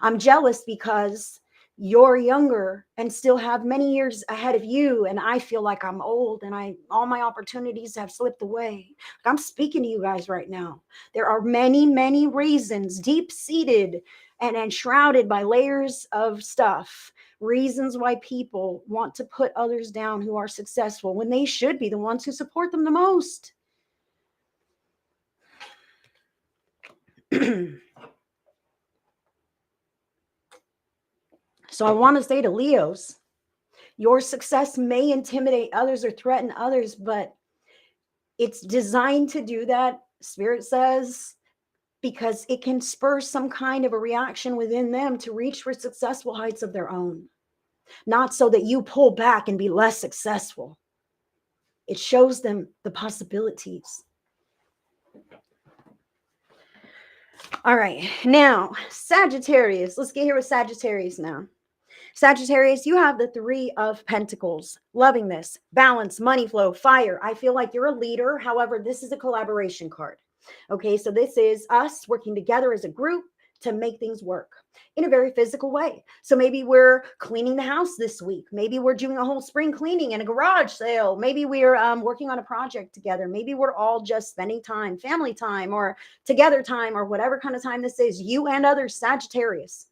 I'm jealous because you're younger and still have many years ahead of you, and I feel like I'm old and all my opportunities have slipped away. I'm speaking to you guys right now. There are many, many reasons, deep-seated and shrouded by layers of stuff, reasons why people want to put others down who are successful when they should be the ones who support them the most. So I want to say to Leos, your success may intimidate others or threaten others, but it's designed to do that, Spirit says, because it can spur some kind of a reaction within them to reach for successful heights of their own. Not so that you pull back and be less successful. It shows them the possibilities. All right, now, Sagittarius. Let's get here with Sagittarius now. Sagittarius, you have the 3 of Pentacles. Loving this. Balance, money flow, fire. I feel like you're a leader. However, this is a collaboration card. Okay, so this is us working together as a group to make things work in a very physical way. So maybe we're cleaning the house this week. Maybe we're doing a whole spring cleaning and a garage sale. Maybe we're working on a project together. Maybe we're all just spending time, family time or together time or whatever kind of time this is. You and others, Sagittarius.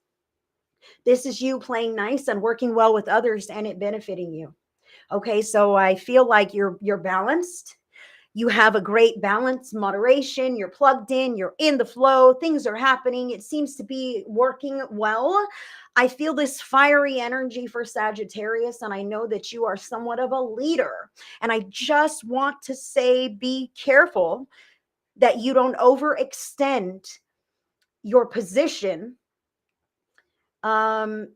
This is you playing nice and working well with others and it benefiting you. Okay, so I feel like you're balanced. You have a great balance, moderation, you're plugged in, you're in the flow, things are happening. It seems to be working well. I feel this fiery energy for Sagittarius, and I know that you are somewhat of a leader. And I just want to say, be careful that you don't overextend your position in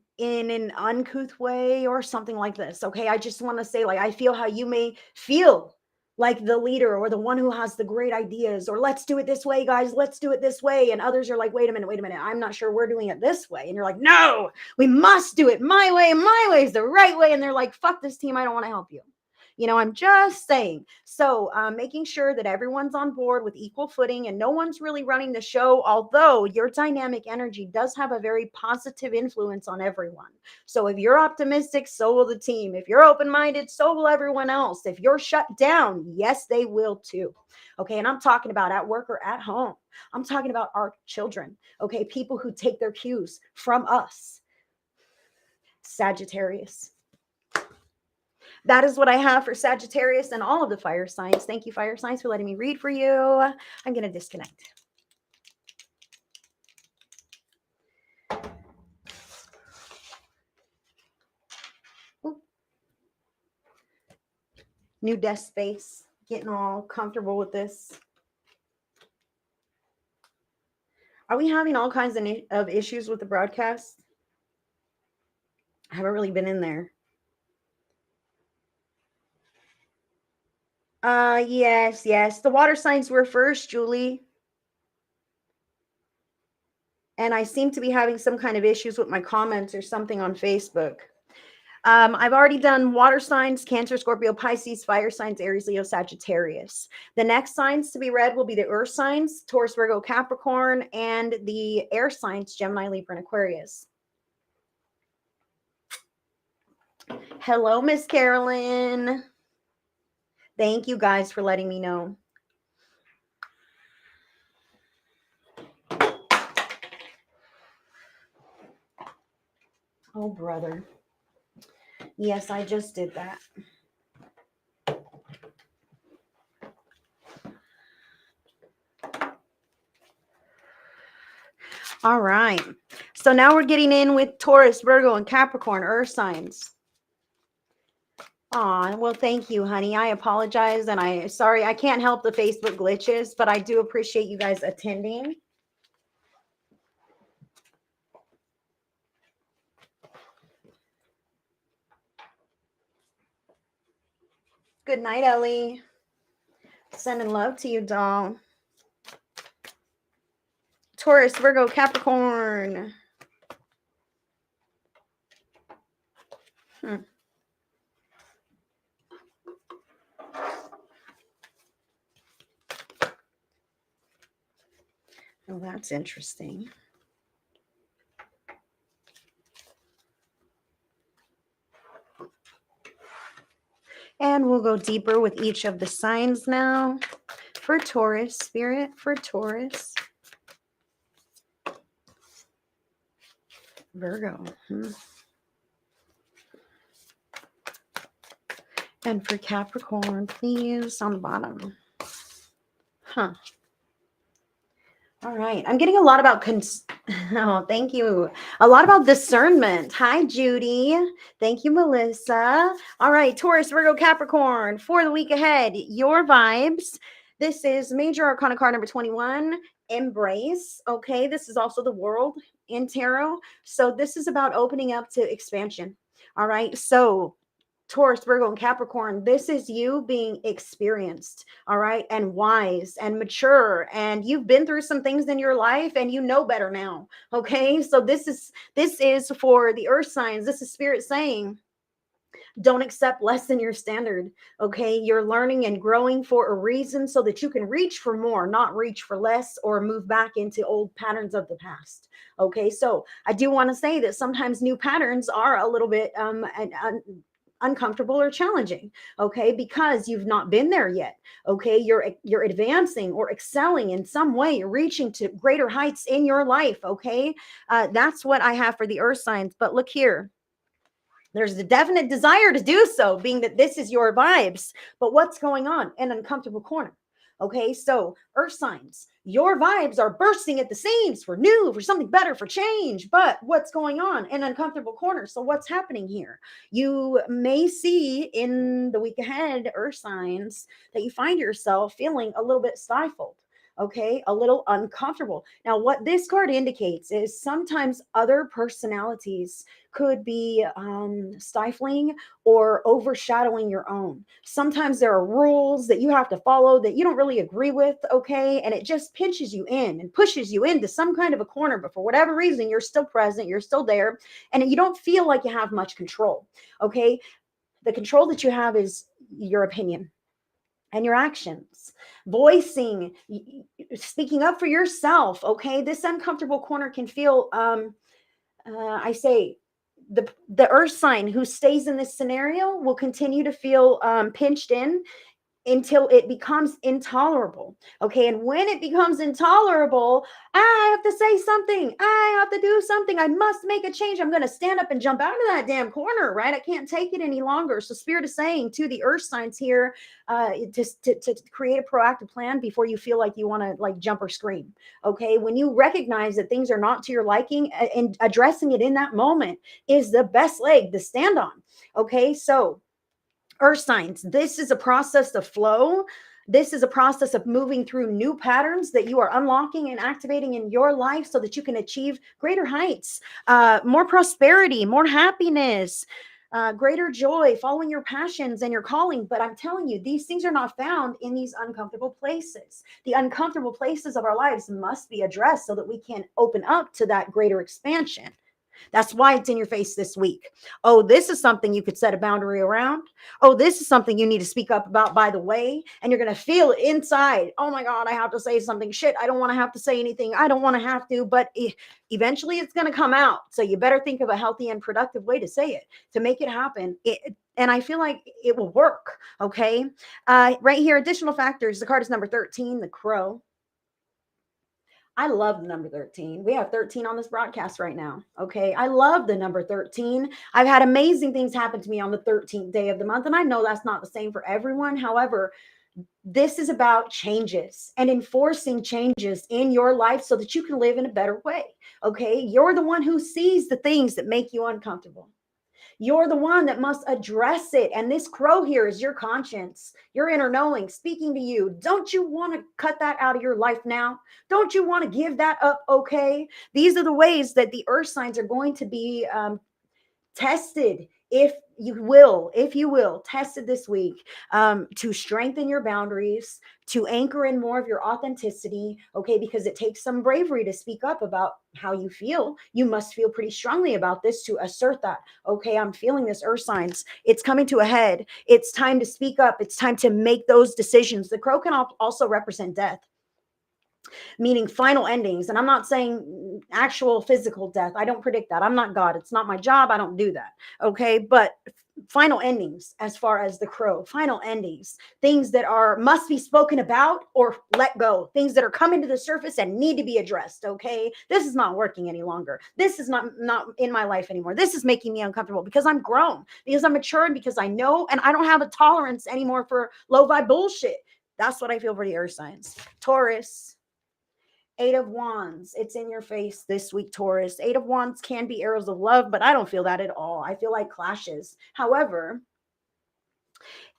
an uncouth way or something like this. Okay, I just want to say, like, I feel how you may feel like the leader or the one who has the great ideas, or let's do it this way, guys, let's do it this way. And others are like, wait a minute, I'm not sure we're doing it this way. And you're like, no, we must do it my way. My way is the right way. And they're like, fuck this team, I don't want to help you. I'm just saying. So making sure that everyone's on board with equal footing and no one's really running the show, although your dynamic energy does have a very positive influence on everyone. So if you're optimistic, so will the team. If you're open-minded, so will everyone else. If you're shut down, yes, they will too. Okay, and I'm talking about at work or at home. I'm talking about our children, okay? People who take their cues from us. Sagittarius. That is what I have for Sagittarius and all of the fire signs. Thank you, fire signs, for letting me read for you. I'm going to disconnect. Ooh. New desk space. Getting all comfortable with this. Are we having all kinds of issues with the broadcast? I haven't really been in there. Yes. The water signs were first, Julie. And I seem to be having some kind of issues with my comments or something on Facebook. I've already done water signs, Cancer, Scorpio, Pisces, fire signs, Aries, Leo, Sagittarius. The next signs to be read will be the earth signs, Taurus, Virgo, Capricorn, and the air signs, Gemini, Libra, and Aquarius. Hello, Miss Carolyn. Thank you guys for letting me know. Oh, brother. Yes, I just did that. All right. So now we're getting in with Taurus, Virgo, and Capricorn, earth signs. Aw, well, thank you, honey. I apologize, and sorry, I can't help the Facebook glitches, but I do appreciate you guys attending. Good night, Ellie. Sending love to you, doll. Taurus, Virgo, Capricorn. Oh, that's interesting. And we'll go deeper with each of the signs now. For Taurus, Spirit, for Taurus. Virgo. And for Capricorn, please, on the bottom. Huh. All right. I'm getting a lot about oh, thank you. A lot about discernment. Hi, Judy. Thank you, Melissa. All right. Taurus, Virgo, Capricorn for the week ahead. Your vibes. This is Major Arcana card number 21, Embrace. Okay. This is also the World in Tarot. So this is about opening up to expansion. All right. So Taurus, Virgo, and Capricorn, this is you being experienced, all right, and wise and mature, and you've been through some things in your life and you know better now, okay? So this is for the earth signs. This is Spirit saying, don't accept less than your standard, okay? You're learning and growing for a reason so that you can reach for more, not reach for less or move back into old patterns of the past, okay? So I do want to say that sometimes new patterns are a little bit uncomfortable or challenging, okay, because you've not been there yet, okay? You're advancing or excelling in some way. You're reaching to greater heights in your life, okay? That's what I have for the earth signs. But look here, there's a definite desire to do so, being that this is your vibes. But what's going on? An uncomfortable corner. Okay, so earth signs, your vibes are bursting at the seams for new, for something better, for change. But what's going on? An uncomfortable corner. So what's happening here? You may see in the week ahead, earth signs, that you find yourself feeling a little bit stifled. Okay, a little uncomfortable. Now, what this card indicates is sometimes other personalities could be stifling or overshadowing your own. Sometimes there are rules that you have to follow that you don't really agree with, okay? And it just pinches you in and pushes you into some kind of a corner. But for whatever reason, you're still present, you're still there, and you don't feel like you have much control, okay? The control that you have is your opinion and your actions, voicing, speaking up for yourself, okay? This uncomfortable corner can feel, I say, the earth sign who stays in this scenario will continue to feel pinched in until it becomes intolerable. Okay. And when it becomes intolerable, I have to say something. I have to do something. I must make a change. I'm going to stand up and jump out of that damn corner, right? I can't take it any longer. So Spirit is saying to the earth signs here, to create a proactive plan before you feel like you want to like jump or scream. Okay. When you recognize that things are not to your liking, and addressing it in that moment is the best leg to stand on. Okay. So earth signs, this is a process of flow. This is a process of moving through new patterns that you are unlocking and activating in your life so that you can achieve greater heights, more prosperity, more happiness, greater joy, following your passions and your calling. But I'm telling you, these things are not found in these uncomfortable places. The uncomfortable places of our lives must be addressed so that we can open up to that greater expansion. That's why it's in your face this week. Oh, this is something you could set a boundary around. Oh, this is something you need to speak up about, by the way. And you're going to feel it inside. Oh my God, I have to say something. Shit, I don't want to have to say anything. I don't want to have to, but eventually it's going to come out. So you better think of a healthy and productive way to say it, to make it happen. And I feel like it will work. Okay. Right here, additional factors. The card is number 13, the crow. I love the number 13. We have 13 on this broadcast right now. Okay. I love the number 13. I've had amazing things happen to me on the 13th day of the month. And I know that's not the same for everyone. However, this is about changes and enforcing changes in your life so that you can live in a better way. Okay. You're the one who sees the things that make you uncomfortable. You're the one that must address it. And this crow here is your conscience, your inner knowing speaking to you. Don't you want to cut that out of your life now? Don't you want to give that up? Okay. These are the ways that the earth signs are going to be tested, if you will, tested this week, to strengthen your boundaries, to anchor in more of your authenticity. Okay. Because it takes some bravery to speak up about how you feel. You must feel pretty strongly about this to assert that. Okay. I'm feeling this, earth signs. It's coming to a head. It's time to speak up. It's time to make those decisions. The crow can also represent death, meaning final endings. And I'm not saying actual physical death. I don't predict that. I'm not God. It's not my job. I don't do that. Okay. But final endings, as far as the crow, final endings, things that must be spoken about or let go, things that are coming to the surface and need to be addressed. Okay. This is not working any longer. This is not in my life anymore. This is making me uncomfortable because I'm grown, because I'm mature, and because I know, and I don't have a tolerance anymore for low vibe bullshit. That's what I feel for the earth signs. Taurus. 8 of Wands. It's in your face this week, Taurus. 8 of Wands can be arrows of love, but I don't feel that at all. I feel like clashes. However,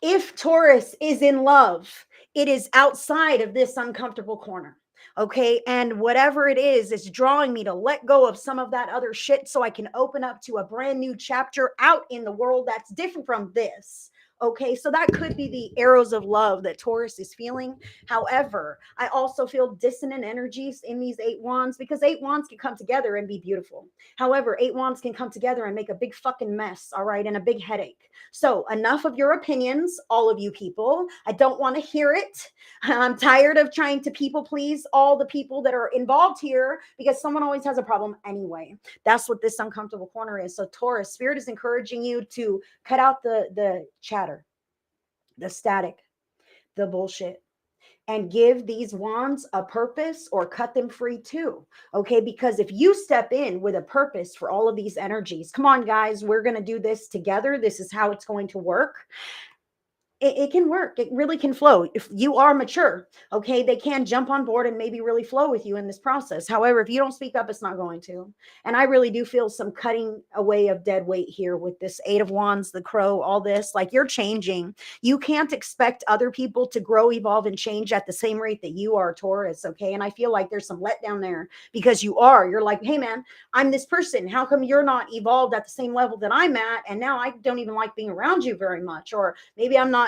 if Taurus is in love, it is outside of this uncomfortable corner. Okay. And whatever it is drawing me to let go of some of that other shit so I can open up to a brand new chapter out in the world that's different from this. Okay, so that could be the arrows of love that Taurus is feeling. However, I also feel dissonant energies in these 8 wands, because 8 wands can come together and be beautiful. However, 8 wands can come together and make a big fucking mess, all right, and a big headache. So enough of your opinions, all of you people. I don't want to hear it. I'm tired of trying to people please all the people that are involved here, because someone always has a problem anyway. That's what this uncomfortable corner is. So Taurus, Spirit is encouraging you to cut out the chatter, the static, the bullshit, and give these wands a purpose, or cut them free too. Okay. Because if you step in with a purpose for all of these energies, come on, guys, we're going to do this together. This is how it's going to work. It can work. It really can flow. If you are mature, okay, they can jump on board and maybe really flow with you in this process. However, if you don't speak up, it's not going to. And I really do feel some cutting away of dead weight here with this 8 of Wands, the crow, all this. Like, you're changing. You can't expect other people to grow, evolve, and change at the same rate that you are, Taurus. Okay. And I feel like there's some letdown there, because you're like, hey man, I'm this person. How come you're not evolved at the same level that I'm at? And now I don't even like being around you very much. Or maybe I'm not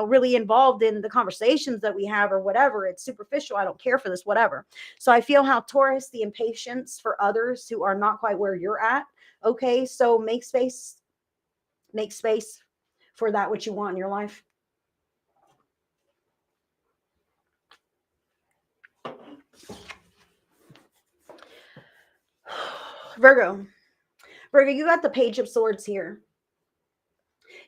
really involved in the conversations that we have, or whatever. It's superficial. I don't care for this, whatever. So I feel how Taurus, the impatience for others who are not quite where you're at. Okay. So make space for that which you want in your life. Virgo, you got the Page of Swords here.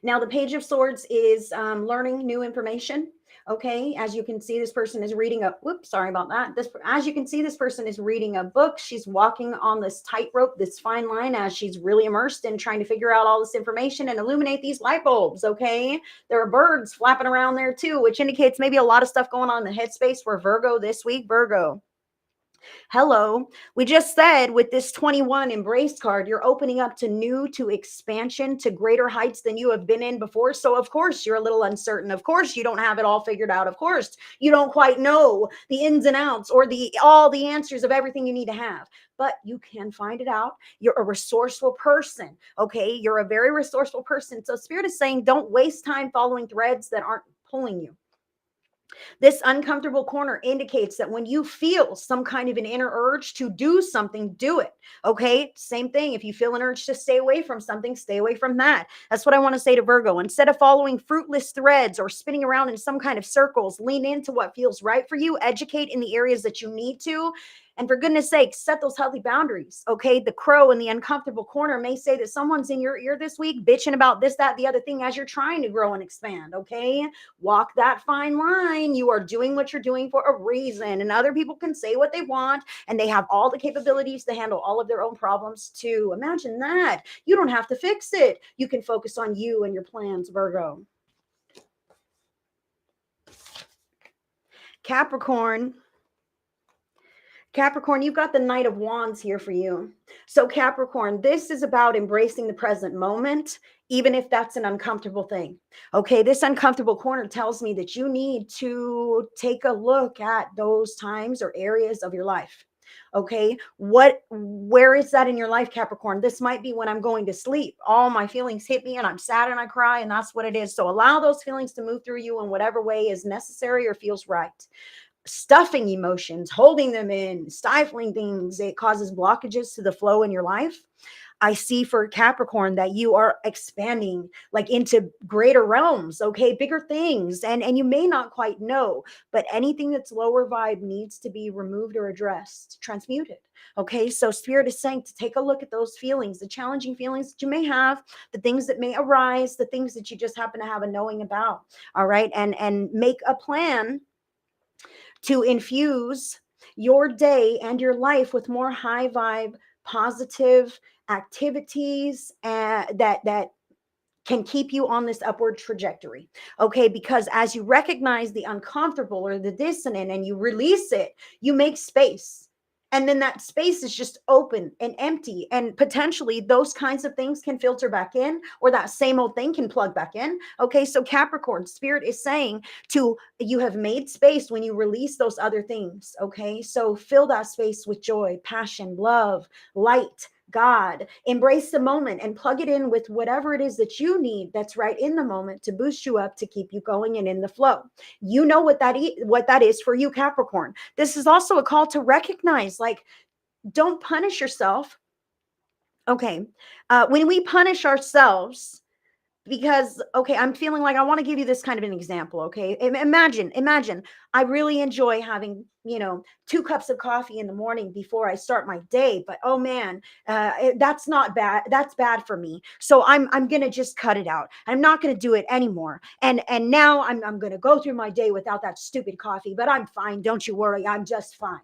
Now, the Page of Swords is learning new information. Okay. As you can see, this person is reading sorry about that. As you can see, this person is reading a book. She's walking on this tightrope, this fine line, as she's really immersed in trying to figure out all this information and illuminate these light bulbs. Okay. There are birds flapping around there too, which indicates maybe a lot of stuff going on in the headspace for Virgo this week. Virgo. Hello. We just said with this 21 embrace card, you're opening up to new, to expansion, to greater heights than you have been in before. So of course you're a little uncertain. Of course you don't have it all figured out. Of course you don't quite know the ins and outs, or all the answers of everything you need to have, but you can find it out. You're a resourceful person. Okay. You're a very resourceful person. So Spirit is saying, don't waste time following threads that aren't pulling you. This uncomfortable corner indicates that when you feel some kind of an inner urge to do something, do it. Okay. Same thing. If you feel an urge to stay away from something, stay away from that. That's what I want to say to Virgo. Instead of following fruitless threads or spinning around in some kind of circles, lean into what feels right for you, educate in the areas that you need to. And for goodness sake, set those healthy boundaries. Okay. The crow in the uncomfortable corner may say that someone's in your ear this week bitching about this, that, the other thing as you're trying to grow and expand. Okay. Walk that fine line. You are doing what you're doing for a reason. And other people can say what they want, and they have all the capabilities to handle all of their own problems too. Imagine that. You don't have to fix it. You can focus on you and your plans, Virgo. Capricorn. Capricorn, you've got the Knight of Wands here for you. So Capricorn, this is about embracing the present moment, even if that's an uncomfortable thing. Okay, this uncomfortable corner tells me that you need to take a look at those times or areas of your life. Okay, where is that in your life, Capricorn? This might be when I'm going to sleep. All my feelings hit me and I'm sad and I cry, and that's what it is. So allow those feelings to move through you in whatever way is necessary or feels right. Stuffing emotions, holding them in, stifling things, it causes blockages to the flow in your life. I see for Capricorn that you are expanding like into greater realms, okay, bigger things, and you may not quite know, but anything that's lower vibe needs to be removed or addressed, transmuted. Okay, so Spirit is saying to take a look at those feelings, the challenging feelings that you may have, the things that may arise, the things that you just happen to have a knowing about. All right, and make a plan to infuse your day and your life with more high vibe, positive activities that can keep you on this upward trajectory. Okay, because as you recognize the uncomfortable or the dissonant and you release it, you make space. And then that space is just open and empty. And potentially those kinds of things can filter back in, or that same old thing can plug back in. Okay, so Capricorn, Spirit is saying to you have made space when you release those other things. Okay, so fill that space with joy, passion, love, light, God. Embrace the moment and plug it in with whatever it is that you need that's right in the moment to boost you up, to keep you going and in the flow. You know what that is for you, Capricorn. This is also a call to recognize, like, don't punish yourself. Okay. When we punish ourselves, because okay, I'm feeling like I want to give you this kind of an example. Okay, imagine I really enjoy having 2 cups of coffee in the morning before I start my day, but oh man, that's not bad, that's bad for me, so I'm gonna just cut it out. I'm not gonna do it anymore, and now I'm gonna go through my day without that stupid coffee, but I'm fine, don't you worry, I'm just fine.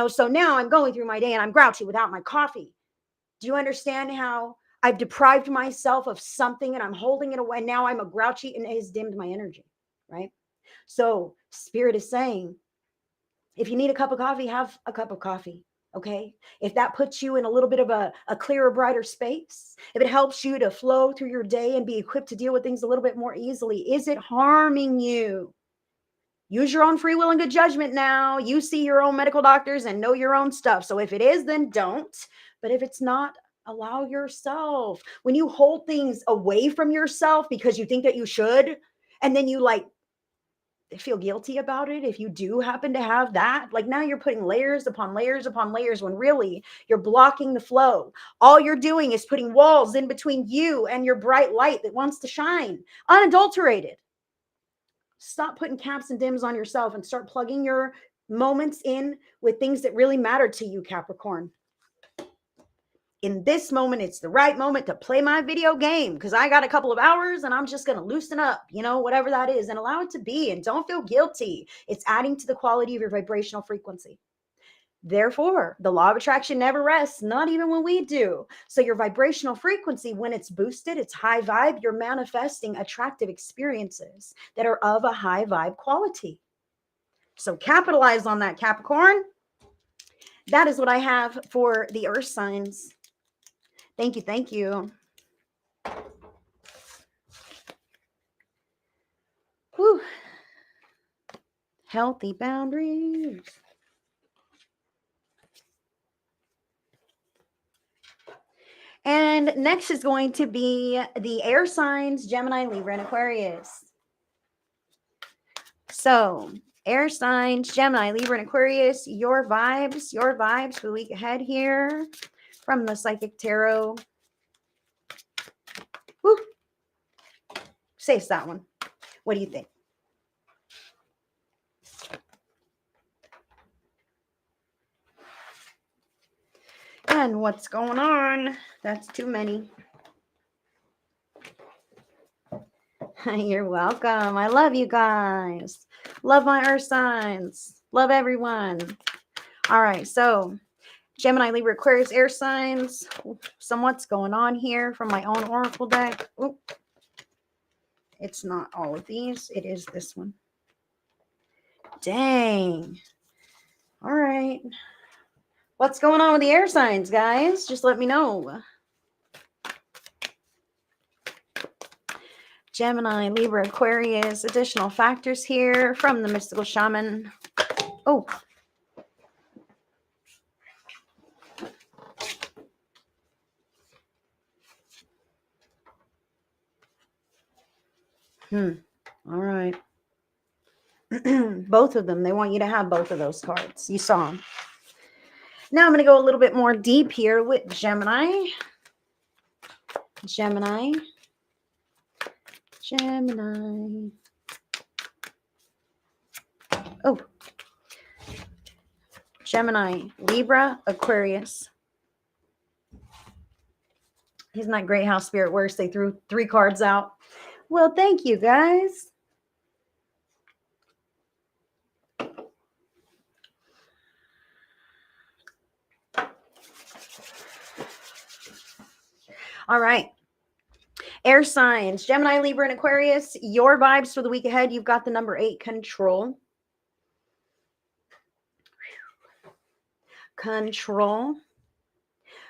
So now I'm going through my day and I'm grouchy without my coffee. Do you understand how I've deprived myself of something and I'm holding it away? Now I'm a grouchy and it has dimmed my energy, right? So Spirit is saying, if you need a cup of coffee, have a cup of coffee. Okay. If that puts you in a little bit of a clearer, brighter space, if it helps you to flow through your day and be equipped to deal with things a little bit more easily, is it harming you? Use your own free will and good judgment now. You see your own medical doctors and know your own stuff. So if it is, then don't. But if it's not, allow yourself. When you hold things away from yourself because you think that you should, and then you like feel guilty about it, if you do happen to have that, like now you're putting layers upon layers upon layers when really you're blocking the flow. All you're doing is putting walls in between you and your bright light that wants to shine unadulterated. Stop putting caps and dims on yourself and start plugging your moments in with things that really matter to you, Capricorn. In this moment, it's the right moment to play my video game because I got a couple of hours and I'm just going to loosen up, whatever that is, and allow it to be. And don't feel guilty. It's adding to the quality of your vibrational frequency. Therefore, the law of attraction never rests, not even when we do. So your vibrational frequency, when it's boosted, it's high vibe, you're manifesting attractive experiences that are of a high vibe quality. So capitalize on that, Capricorn. That is what I have for the earth signs. Thank you. Thank you. Whew. Healthy boundaries. And next is going to be the air signs, Gemini, Libra, and Aquarius. So So air signs, Gemini, Libra, and Aquarius, your vibes for the week ahead here from the Psychic Tarot. Woo. Saves that one. What do you think? And what's going on? That's too many. You're welcome. I love you guys. Love my earth signs. Love everyone. All right. So Gemini, Libra, Aquarius, air signs. Somewhat's going on here from my own oracle deck. Ooh. It's not all of these. It is this one. Dang. All right. What's going on with the air signs, guys? Just let me know. Gemini, Libra, Aquarius, additional factors here from the mystical shaman. Oh. All right. Both of them. They want you to have both of those cards. You saw them. Now I'm going to go a little bit more deep here with Gemini. Gemini. Oh. Gemini, Libra, Aquarius. Isn't that great how Spirit works? They threw 3 cards out. Well, thank you, guys. All right. Air signs, Gemini, Libra, and Aquarius. Your vibes for the week ahead. You've got the number 8, control. Control.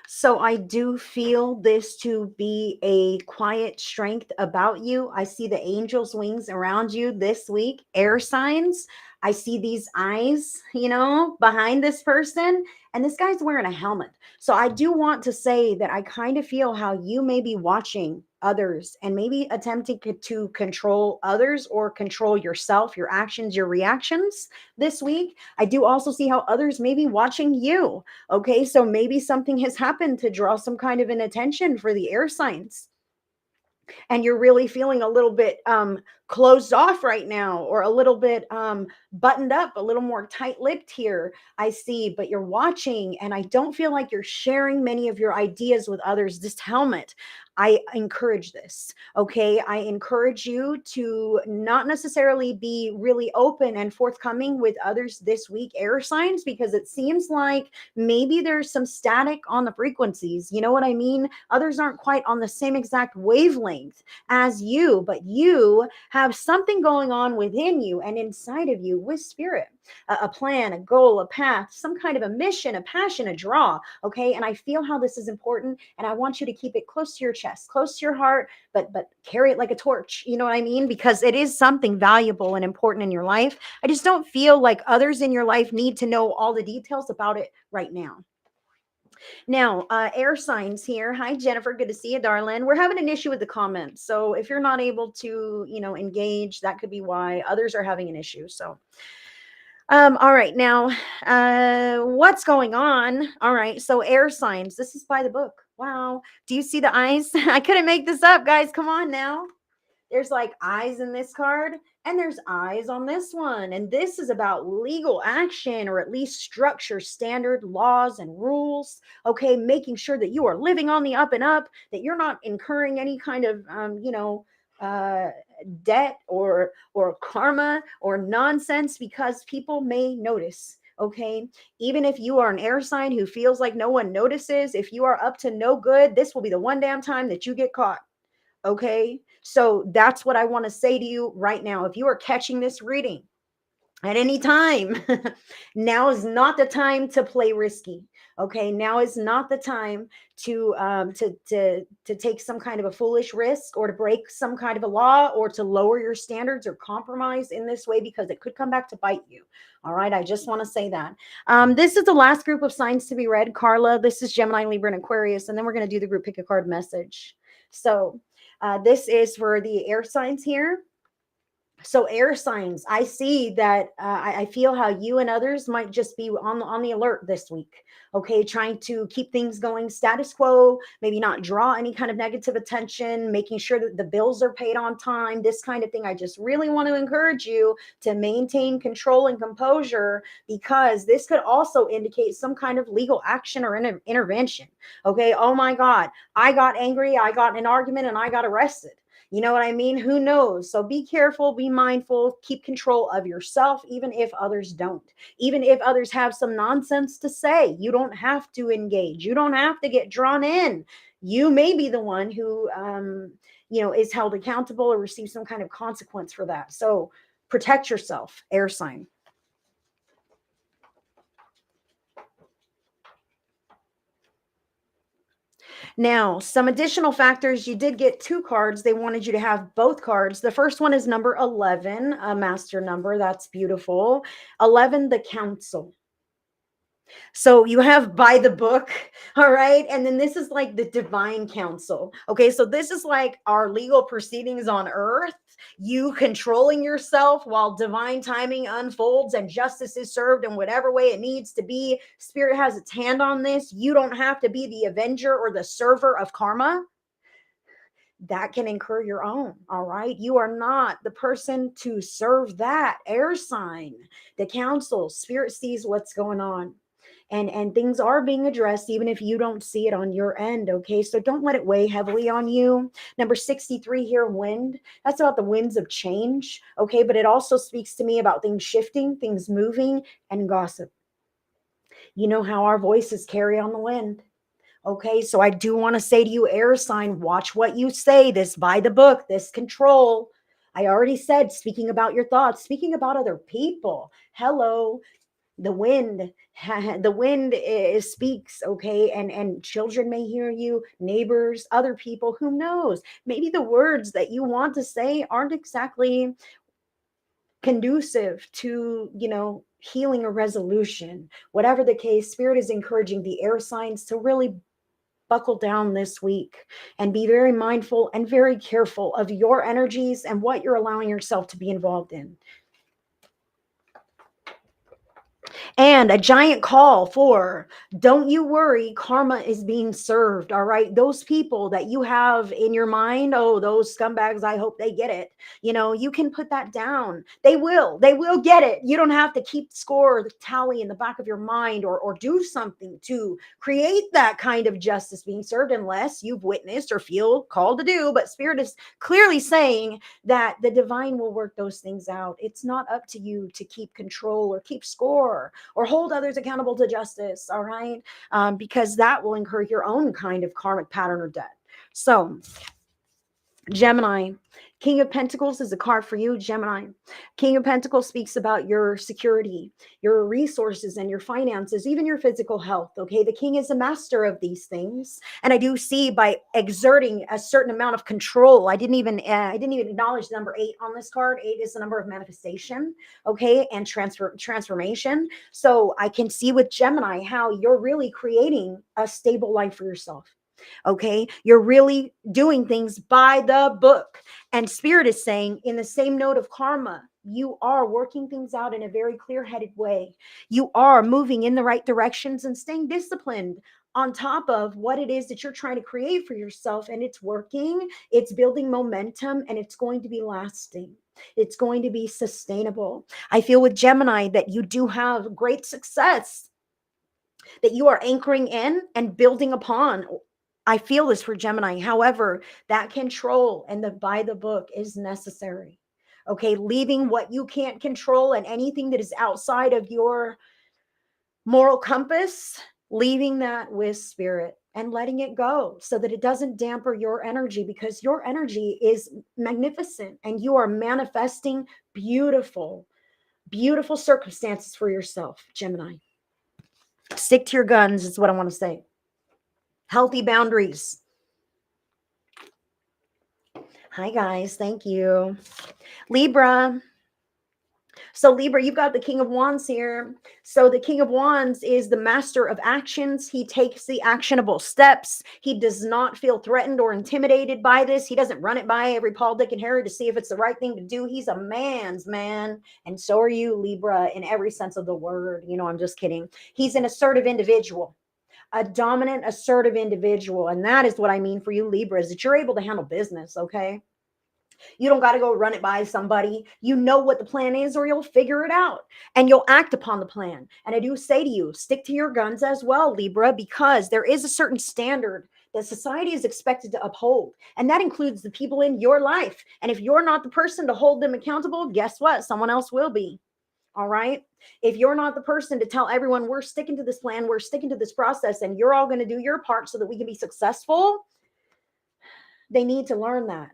So I do feel this to be a quiet strength about you. I see the angel's wings around you this week. Air signs. I see these eyes, behind this person. And this guy's wearing a helmet. So I do want to say that I kind of feel how you may be watching others and maybe attempting to control others or control yourself, your actions, your reactions this week. I do also see how others may be watching you. Okay, so maybe something has happened to draw some kind of an attention for the air signs. And you're really feeling a little bit closed off right now, or a little bit buttoned up, a little more tight-lipped here, I see, but you're watching, and I don't feel like you're sharing many of your ideas with others. This helmet, I encourage this, okay? I encourage you to not necessarily be really open and forthcoming with others this week, air signs, because it seems like maybe there's some static on the frequencies. You know what I mean? Others aren't quite on the same exact wavelength as you, but you have something going on within you and inside of you with Spirit, a plan, a goal, a path, some kind of a mission, a passion, a draw. Okay. And I feel how this is important, and I want you to keep it close to your chest, close to your heart, but carry it like a torch. You know what I mean? Because it is something valuable and important in your life. I just don't feel like others in your life need to know all the details about it right now. Now, air signs here. Hi, Jennifer. Good to see you, darling. We're having an issue with the comments. So if you're not able to, engage, that could be why. Others are having an issue. So, all right. Now, what's going on? All right. So air signs. This is by the book. Wow. Do you see the eyes? I couldn't make this up, guys. Come on now. There's like eyes in this card, and there's eyes on this one. And this is about legal action, or at least structure, standard laws and rules. Okay. Making sure that you are living on the up and up, that you're not incurring any kind of, debt or karma or nonsense, because people may notice. Okay. Even if you are an air sign who feels like no one notices, if you are up to no good, this will be the one damn time that you get caught. Okay. So that's what I want to say to you right now. If you are catching this reading at any time, now is not the time to play risky. Okay. Now is not the time to take some kind of a foolish risk, or to break some kind of a law, or to lower your standards or compromise in this way, because it could come back to bite you. All right. I just want to say that. This is the last group of signs to be read. Carla, this is Gemini, Libra, and Aquarius. And then we're going to do the group pick a card message. So this is for the air signs here. So air signs, I see that I feel how you and others might just be on the alert this week. Okay, trying to keep things going status quo, maybe not draw any kind of negative attention, making sure that the bills are paid on time, this kind of thing. I just really want to encourage you to maintain control and composure, because this could also indicate some kind of legal action or intervention. Okay, oh my God, I got angry, I got in an argument, and I got arrested. You know what I mean? Who knows? So be careful, be mindful, keep control of yourself, even if others don't. Even if others have some nonsense to say, you don't have to engage. You don't have to get drawn in. You may be the one who, is held accountable or receives some kind of consequence for that. So protect yourself, air sign. Now, some additional factors. You did get two cards. They wanted you to have both cards. The first one is number 11, a master number. That's beautiful. 11, the council. So you have by the book, all right? And then this is like the divine counsel. Okay, so this is like our legal proceedings on earth, you controlling yourself while divine timing unfolds and justice is served in whatever way it needs to be. Spirit has its hand on this. You don't have to be the avenger or the server of karma. That can incur your own. All right. You are not the person to serve that air sign. The council, spirit sees what's going on. And things are being addressed even if you don't see it on your end. Okay, so don't let it weigh heavily on you. Number 63 here, wind. That's about the winds of change. Okay, but it also speaks to me about things shifting, things moving, and gossip. You know how our voices carry on the wind. Okay, so I do want to say to you, air sign, watch what you say. This by the book, this control. I already said, speaking about your thoughts, speaking about other people. Hello, the wind. The wind is, speaks. Okay, and children may hear you, neighbors, other people. Who knows? Maybe the words that you want to say aren't exactly conducive to healing or resolution. Whatever the case, spirit is encouraging the air signs to really buckle down this week and be very mindful and very careful of your energies and what you're allowing yourself to be involved in. And a giant call for, don't you worry, karma is being served. All right, those people that you have in your mind, oh, those scumbags, I hope they get it. You can put that down. They will get it. You don't have to keep score, the tally in the back of your mind, or do something to create that kind of justice being served, unless you've witnessed or feel called to do. But spirit is clearly saying that the divine will work those things out. It's not up to you to keep control or keep score or hold others accountable to justice. All right, because that will incur your own kind of karmic pattern or debt. So Gemini, King of Pentacles is a card for you, Gemini. King of Pentacles speaks about your security, your resources, and your finances, even your physical health. Okay, the king is a master of these things, and I do see by exerting a certain amount of control. I didn't even acknowledge number 8 on this card. 8 is the number of manifestation, okay, and transformation. So I can see with Gemini how you're really creating a stable life for yourself. Okay, you're really doing things by the book. And spirit is saying, in the same note of karma, you are working things out in a very clear-headed way. You are moving in the right directions and staying disciplined on top of what it is that you're trying to create for yourself. And it's working, it's building momentum, and it's going to be lasting. It's going to be sustainable. I feel with Gemini that you do have great success that you are anchoring in and building upon. I feel this for Gemini. However, that control and the by the book is necessary. Okay, leaving what you can't control and anything that is outside of your moral compass, leaving that with spirit and letting it go so that it doesn't damper your energy, because your energy is magnificent and you are manifesting beautiful, beautiful circumstances for yourself, Gemini. Stick to your guns is what I want to say. Healthy boundaries. Hi guys, thank you. Libra. So Libra, you've got the King of Wands here. So the King of Wands is the master of actions. He takes the actionable steps. He does not feel threatened or intimidated by this. He doesn't run it by every Paul, Dick, and Harry to see if it's the right thing to do. He's a man's man. And so are you, Libra, in every sense of the word. I'm just kidding. He's an assertive individual, a dominant, assertive individual. And that is what I mean for you, Libra, is that you're able to handle business, okay? You don't got to go run it by somebody. You know what the plan is, or you'll figure it out and you'll act upon the plan. And I do say to you, stick to your guns as well, Libra, because there is a certain standard that society is expected to uphold. And that includes the people in your life. And if you're not the person to hold them accountable, guess what? Someone else will be. All right. If you're not the person to tell everyone we're sticking to this plan, we're sticking to this process, and you're all going to do your part so that we can be successful, they need to learn that.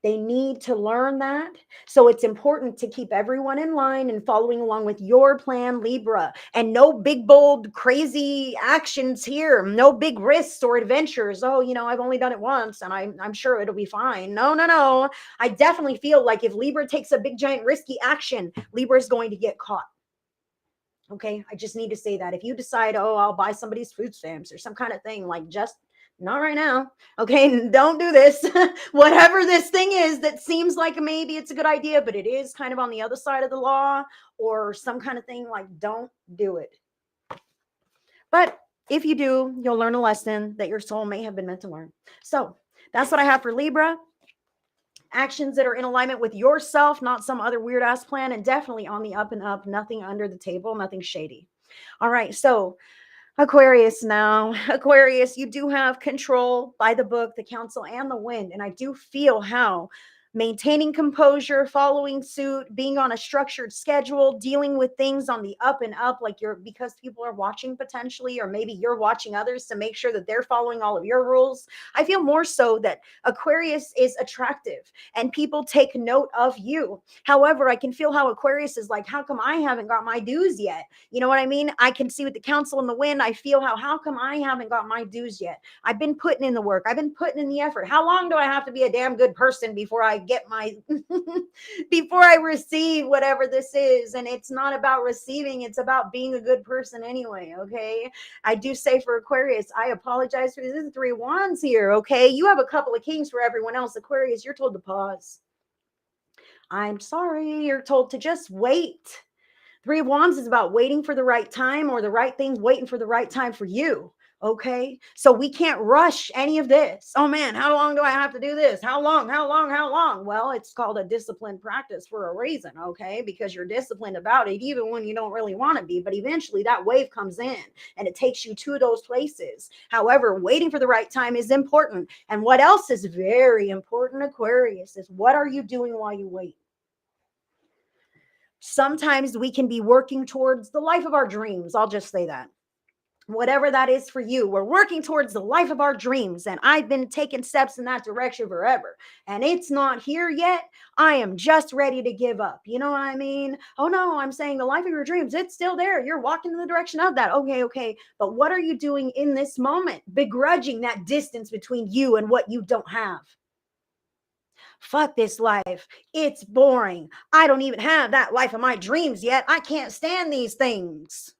They need to learn that. So it's important to keep everyone in line and following along with your plan, Libra. And no big, bold, crazy actions here. No big risks or adventures. Oh, I've only done it once and I'm sure it'll be fine. No, no, no. I definitely feel like if Libra takes a big, giant, risky action, Libra is going to get caught. Okay, I just need to say that. If you decide, oh, I'll buy somebody's food stamps or some kind of thing, like just not right now. Okay, don't do this. Whatever this thing is that seems like maybe it's a good idea, but it is kind of on the other side of the law or some kind of thing, like don't do it. But if you do, you'll learn a lesson that your soul may have been meant to learn. So that's what I have for Libra. Actions that are in alignment with yourself, not some other weird ass plan, and definitely on the up and up, nothing under the table, nothing shady. All right, so Aquarius now. Aquarius, you do have control by the book, the council, and the wind. And I do feel how maintaining composure, following suit, being on a structured schedule, dealing with things on the up and up, like because people are watching potentially, or maybe you're watching others to make sure that they're following all of your rules. I feel more so that Aquarius is attractive and people take note of you. However, I can feel how Aquarius is like, how come I haven't got my dues yet? You know what I mean? I can see with the council and the wind, I feel how come I haven't got my dues yet? I've been putting in the work. I've been putting in the effort. How long do I have to be a damn good person before I get my, before I receive whatever this is? And it's not about receiving. It's about being a good person anyway. Okay. I do say for Aquarius, I apologize for this. This is 3 wands here. Okay. You have a couple of kings for everyone else. Aquarius, you're told to pause. I'm sorry. You're told to just wait. 3 of Wands is about waiting for the right time, or the right things, waiting for the right time for you. Okay. So we can't rush any of this. Oh man, how long do I have to do this? How long? Well, it's called a disciplined practice for a reason. Okay. Because you're disciplined about it, even when you don't really want to be, but eventually that wave comes in and it takes you to those places. However, waiting for the right time is important. And what else is very important, Aquarius, is what are you doing while you wait? Sometimes we can be working towards the life of our dreams. I'll just say that. Whatever that is for you, we're working towards the life of our dreams. And I've been taking steps in that direction forever. And it's not here yet. I am just ready to give up. You know what I mean? Oh no, I'm saying the life of your dreams, it's still there. You're walking in the direction of that. Okay. But what are you doing in this moment? Begrudging that distance between you and what you don't have. Fuck this life. It's boring. I don't even have that life of my dreams yet. I can't stand these things.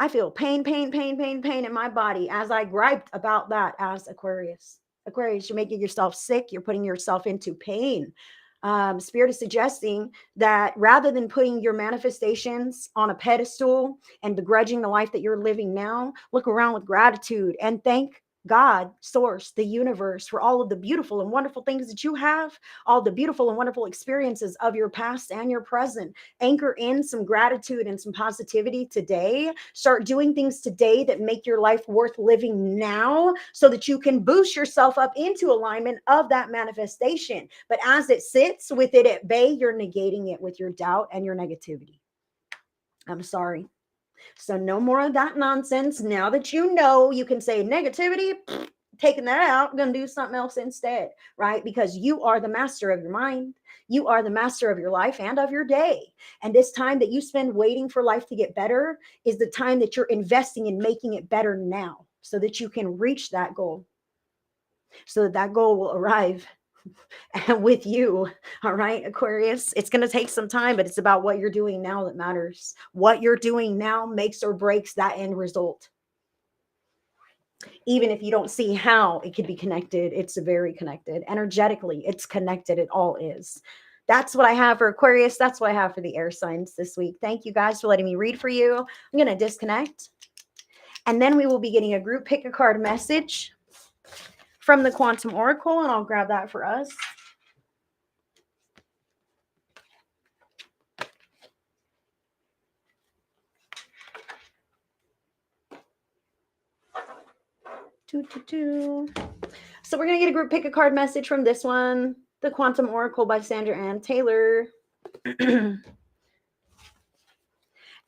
I feel pain in my body as I griped about that as Aquarius. Aquarius, you're making yourself sick. You're putting yourself into pain. Spirit is suggesting that rather than putting your manifestations on a pedestal and begrudging the life that you're living now, look around with gratitude and thank God, source, the universe, for all of the beautiful and wonderful things that you have, all the beautiful and wonderful experiences of your past and your present. Anchor in some gratitude and some positivity today. Start doing things today that make your life worth living now so that you can boost yourself up into alignment of that manifestation. But as it sits with it at bay, you're negating it with your doubt and your negativity. I'm sorry. So no more of that nonsense. Now that you know, you can say negativity, taking that out, I'm going to do something else instead, right? Because you are the master of your mind. You are the master of your life and of your day. And this time that you spend waiting for life to get better is the time that you're investing in making it better now so that you can reach that goal, so that that goal will arrive and with you. All right, Aquarius, it's going to take some time, but it's about what you're doing now that matters. What you're doing now makes or breaks that end result. Even if you don't see how it could be connected, it's very connected. Energetically, it's connected. It all is. That's what I have for Aquarius. That's what I have for the air signs this week. Thank you guys for letting me read for you. I'm going to disconnect. And then we will be getting a group pick a card message from the Quantum Oracle, and I'll grab that for us. So we're going to get a group pick a card message from this one, the Quantum Oracle by Sandra Ann Taylor. And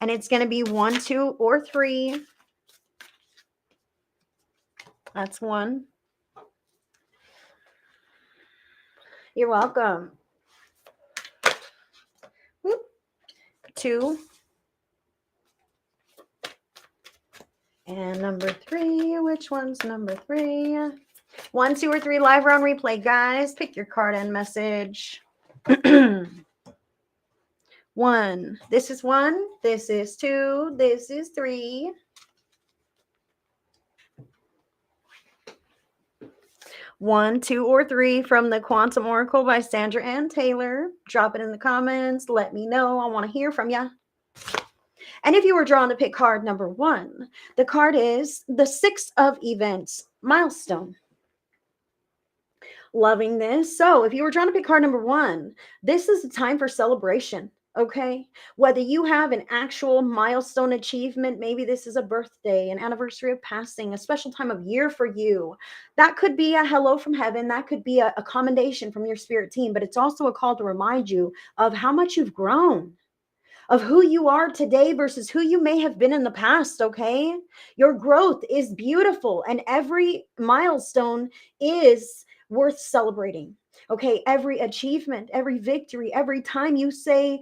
it's going to be 1, 2, or 3. That's 1. You're welcome. 2. And number 3. Which one's number 3? 1, 2, or 3 live round replay, guys. Pick your card and message. 1. This is 1. This is 2. This is 3. 1, 2, or 3 from the Quantum Oracle by Sandra Ann Taylor. Drop it in the comments. Let me know. I want to hear from you. And if you were drawn to pick card number 1, the card is the 6 of Events, milestone. Loving this. So if you were drawn to pick card number 1, this is a time for celebration. Okay, whether you have an actual milestone achievement, maybe this is a birthday, an anniversary of passing, a special time of year for you. That could be a hello from heaven. That could be a commendation from your spirit team, but it's also a call to remind you of how much you've grown, of who you are today versus who you may have been in the past. Okay, your growth is beautiful, and every milestone is worth celebrating. Okay, every achievement, every victory, every time you say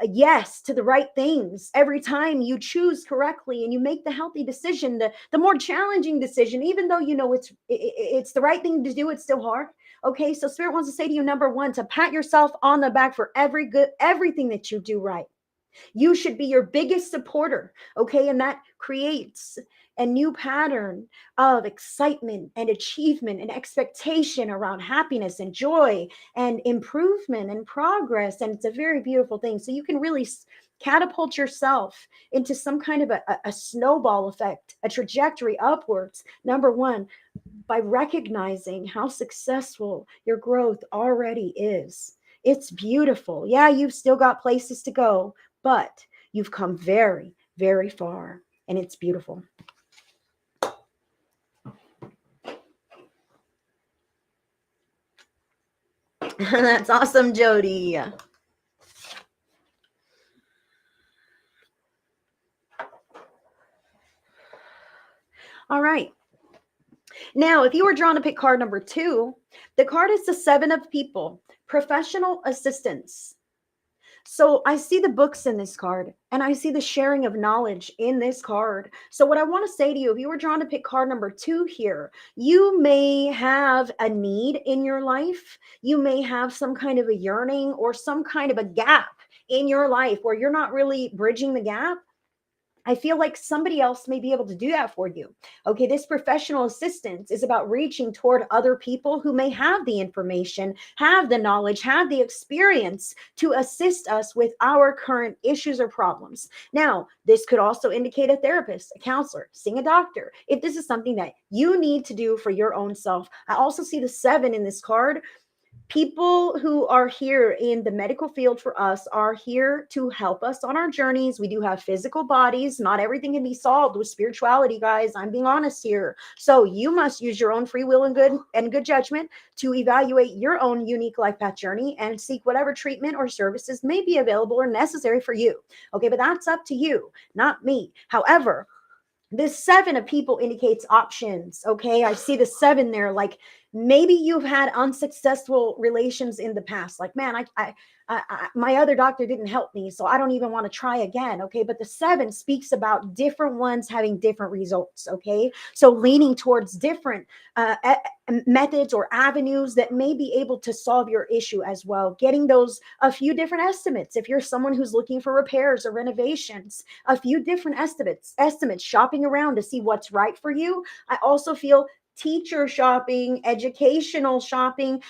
yes to the right things, every time you choose correctly and you make the healthy decision, the more challenging decision, even though you know it's the right thing to do, it's still hard. Okay, so Spirit wants to say to you, number 1, to pat yourself on the back for everything that you do right. You should be your biggest supporter, okay? And that creates a new pattern of excitement and achievement and expectation around happiness and joy and improvement and progress. And it's a very beautiful thing. So you can really catapult yourself into some kind of a snowball effect, a trajectory upwards. Number 1, by recognizing how successful your growth already is. It's beautiful. Yeah, you've still got places to go, but you've come very, very far, and it's beautiful. That's awesome, Jody. All right. Now, if you were drawn to pick card number 2, the card is the 7 of people, professional assistance. So I see the books in this card, and I see the sharing of knowledge in this card. So what I want to say to you, if you were drawn to pick card number 2 here, you may have a need in your life. You may have some kind of a yearning or some kind of a gap in your life where you're not really bridging the gap. I feel like somebody else may be able to do that for you. Okay, this professional assistance is about reaching toward other people who may have the information, have the knowledge, have the experience to assist us with our current issues or problems. Now, this could also indicate a therapist, a counselor, seeing a doctor, if this is something that you need to do for your own self. I also see the 7 in this card. People who are here in the medical field for us are here to help us on our journeys. We do have physical bodies. Not everything can be solved with spirituality, guys. I'm being honest here. So you must use your own free will and good judgment to evaluate your own unique life path journey and seek whatever treatment or services may be available or necessary for you. Okay, but that's up to you, not me. However, this 7 of people indicates options. Okay, I see the 7 there, like Maybe you've had unsuccessful relations in the past. Like, man, my other doctor didn't help me, so I don't even want to try again. Okay. But the 7 speaks about different ones having different results. Okay. So leaning towards different methods or avenues that may be able to solve your issue as well. Getting those, a few different estimates. If you're someone who's looking for repairs or renovations, a few different estimates, shopping around to see what's right for you. I also feel teacher shopping, educational shopping.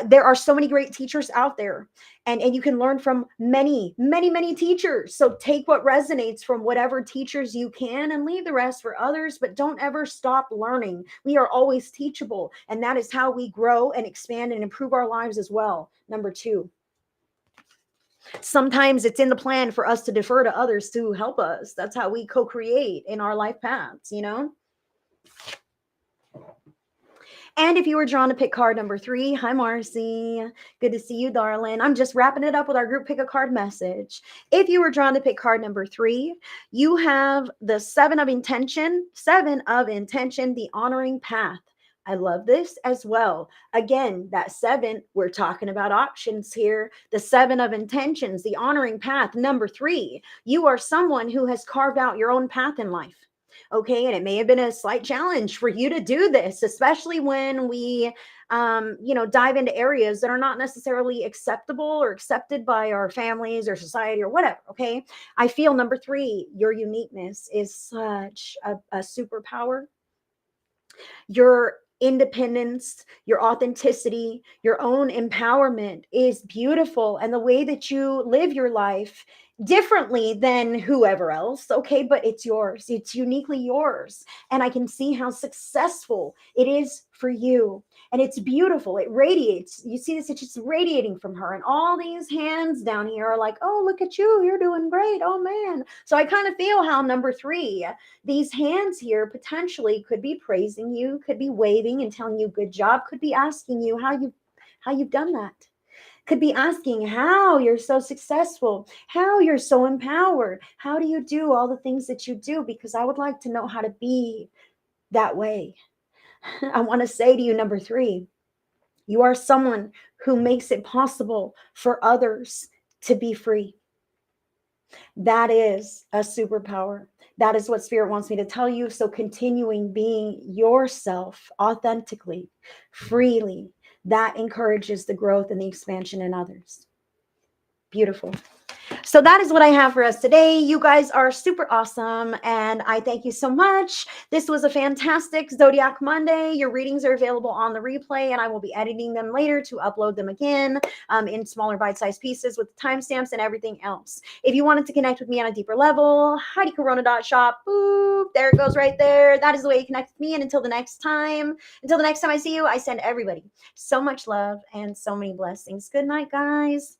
There are so many great teachers out there, and you can learn from many teachers. So take what resonates from whatever teachers you can and leave the rest for others, but don't ever stop learning. We are always teachable, and that is how we grow and expand and improve our lives as well. Number 2, sometimes it's in the plan for us to defer to others to help us. That's how we co-create in our life paths, you know? And if you were drawn to pick card number 3, hi, Marcy. Good to see you, darling. I'm just wrapping it up with our group pick a card message. If you were drawn to pick card number 3, you have the 7 of intention, the honoring path. I love this as well. Again, that 7, we're talking about options here. The 7 of intentions, the honoring path. Number 3, you are someone who has carved out your own path in life. Okay. And it may have been a slight challenge for you to do this, especially when we, dive into areas that are not necessarily acceptable or accepted by our families or society or whatever. Okay. I feel number 3, your uniqueness is such a superpower. Your independence, your authenticity, your own empowerment is beautiful. And the way that you live your life differently than whoever else, okay, but it's yours, it's uniquely yours. And I can see how successful it is for you. And it's beautiful. It radiates. You see this, it's just radiating from her. And all these hands down here are like, oh, look at you. You're doing great. Oh, man. So I kind of feel how number 3, these hands here potentially could be praising you, could be waving and telling you good job, could be asking you how you've done that. Could be asking how you're so successful, how you're so empowered, how do you do all the things that you do? Because I would like to know how to be that way. I want to say to you, number 3, you are someone who makes it possible for others to be free. That is a superpower. That is what Spirit wants me to tell you. So continuing being yourself authentically, freely, that encourages the growth and the expansion in others. Beautiful. So that is what I have for us today. You guys are super awesome, and I thank you so much. This was a fantastic Zodiac Monday. Your readings are available on the replay, and I will be editing them later to upload them again in smaller bite-sized pieces with timestamps and everything else. If you wanted to connect with me on a deeper level, HeidiCorona.shop. Boop, there it goes right there. That is the way you connect with me. And until the next time I see you, I send everybody so much love and so many blessings. Good night, guys.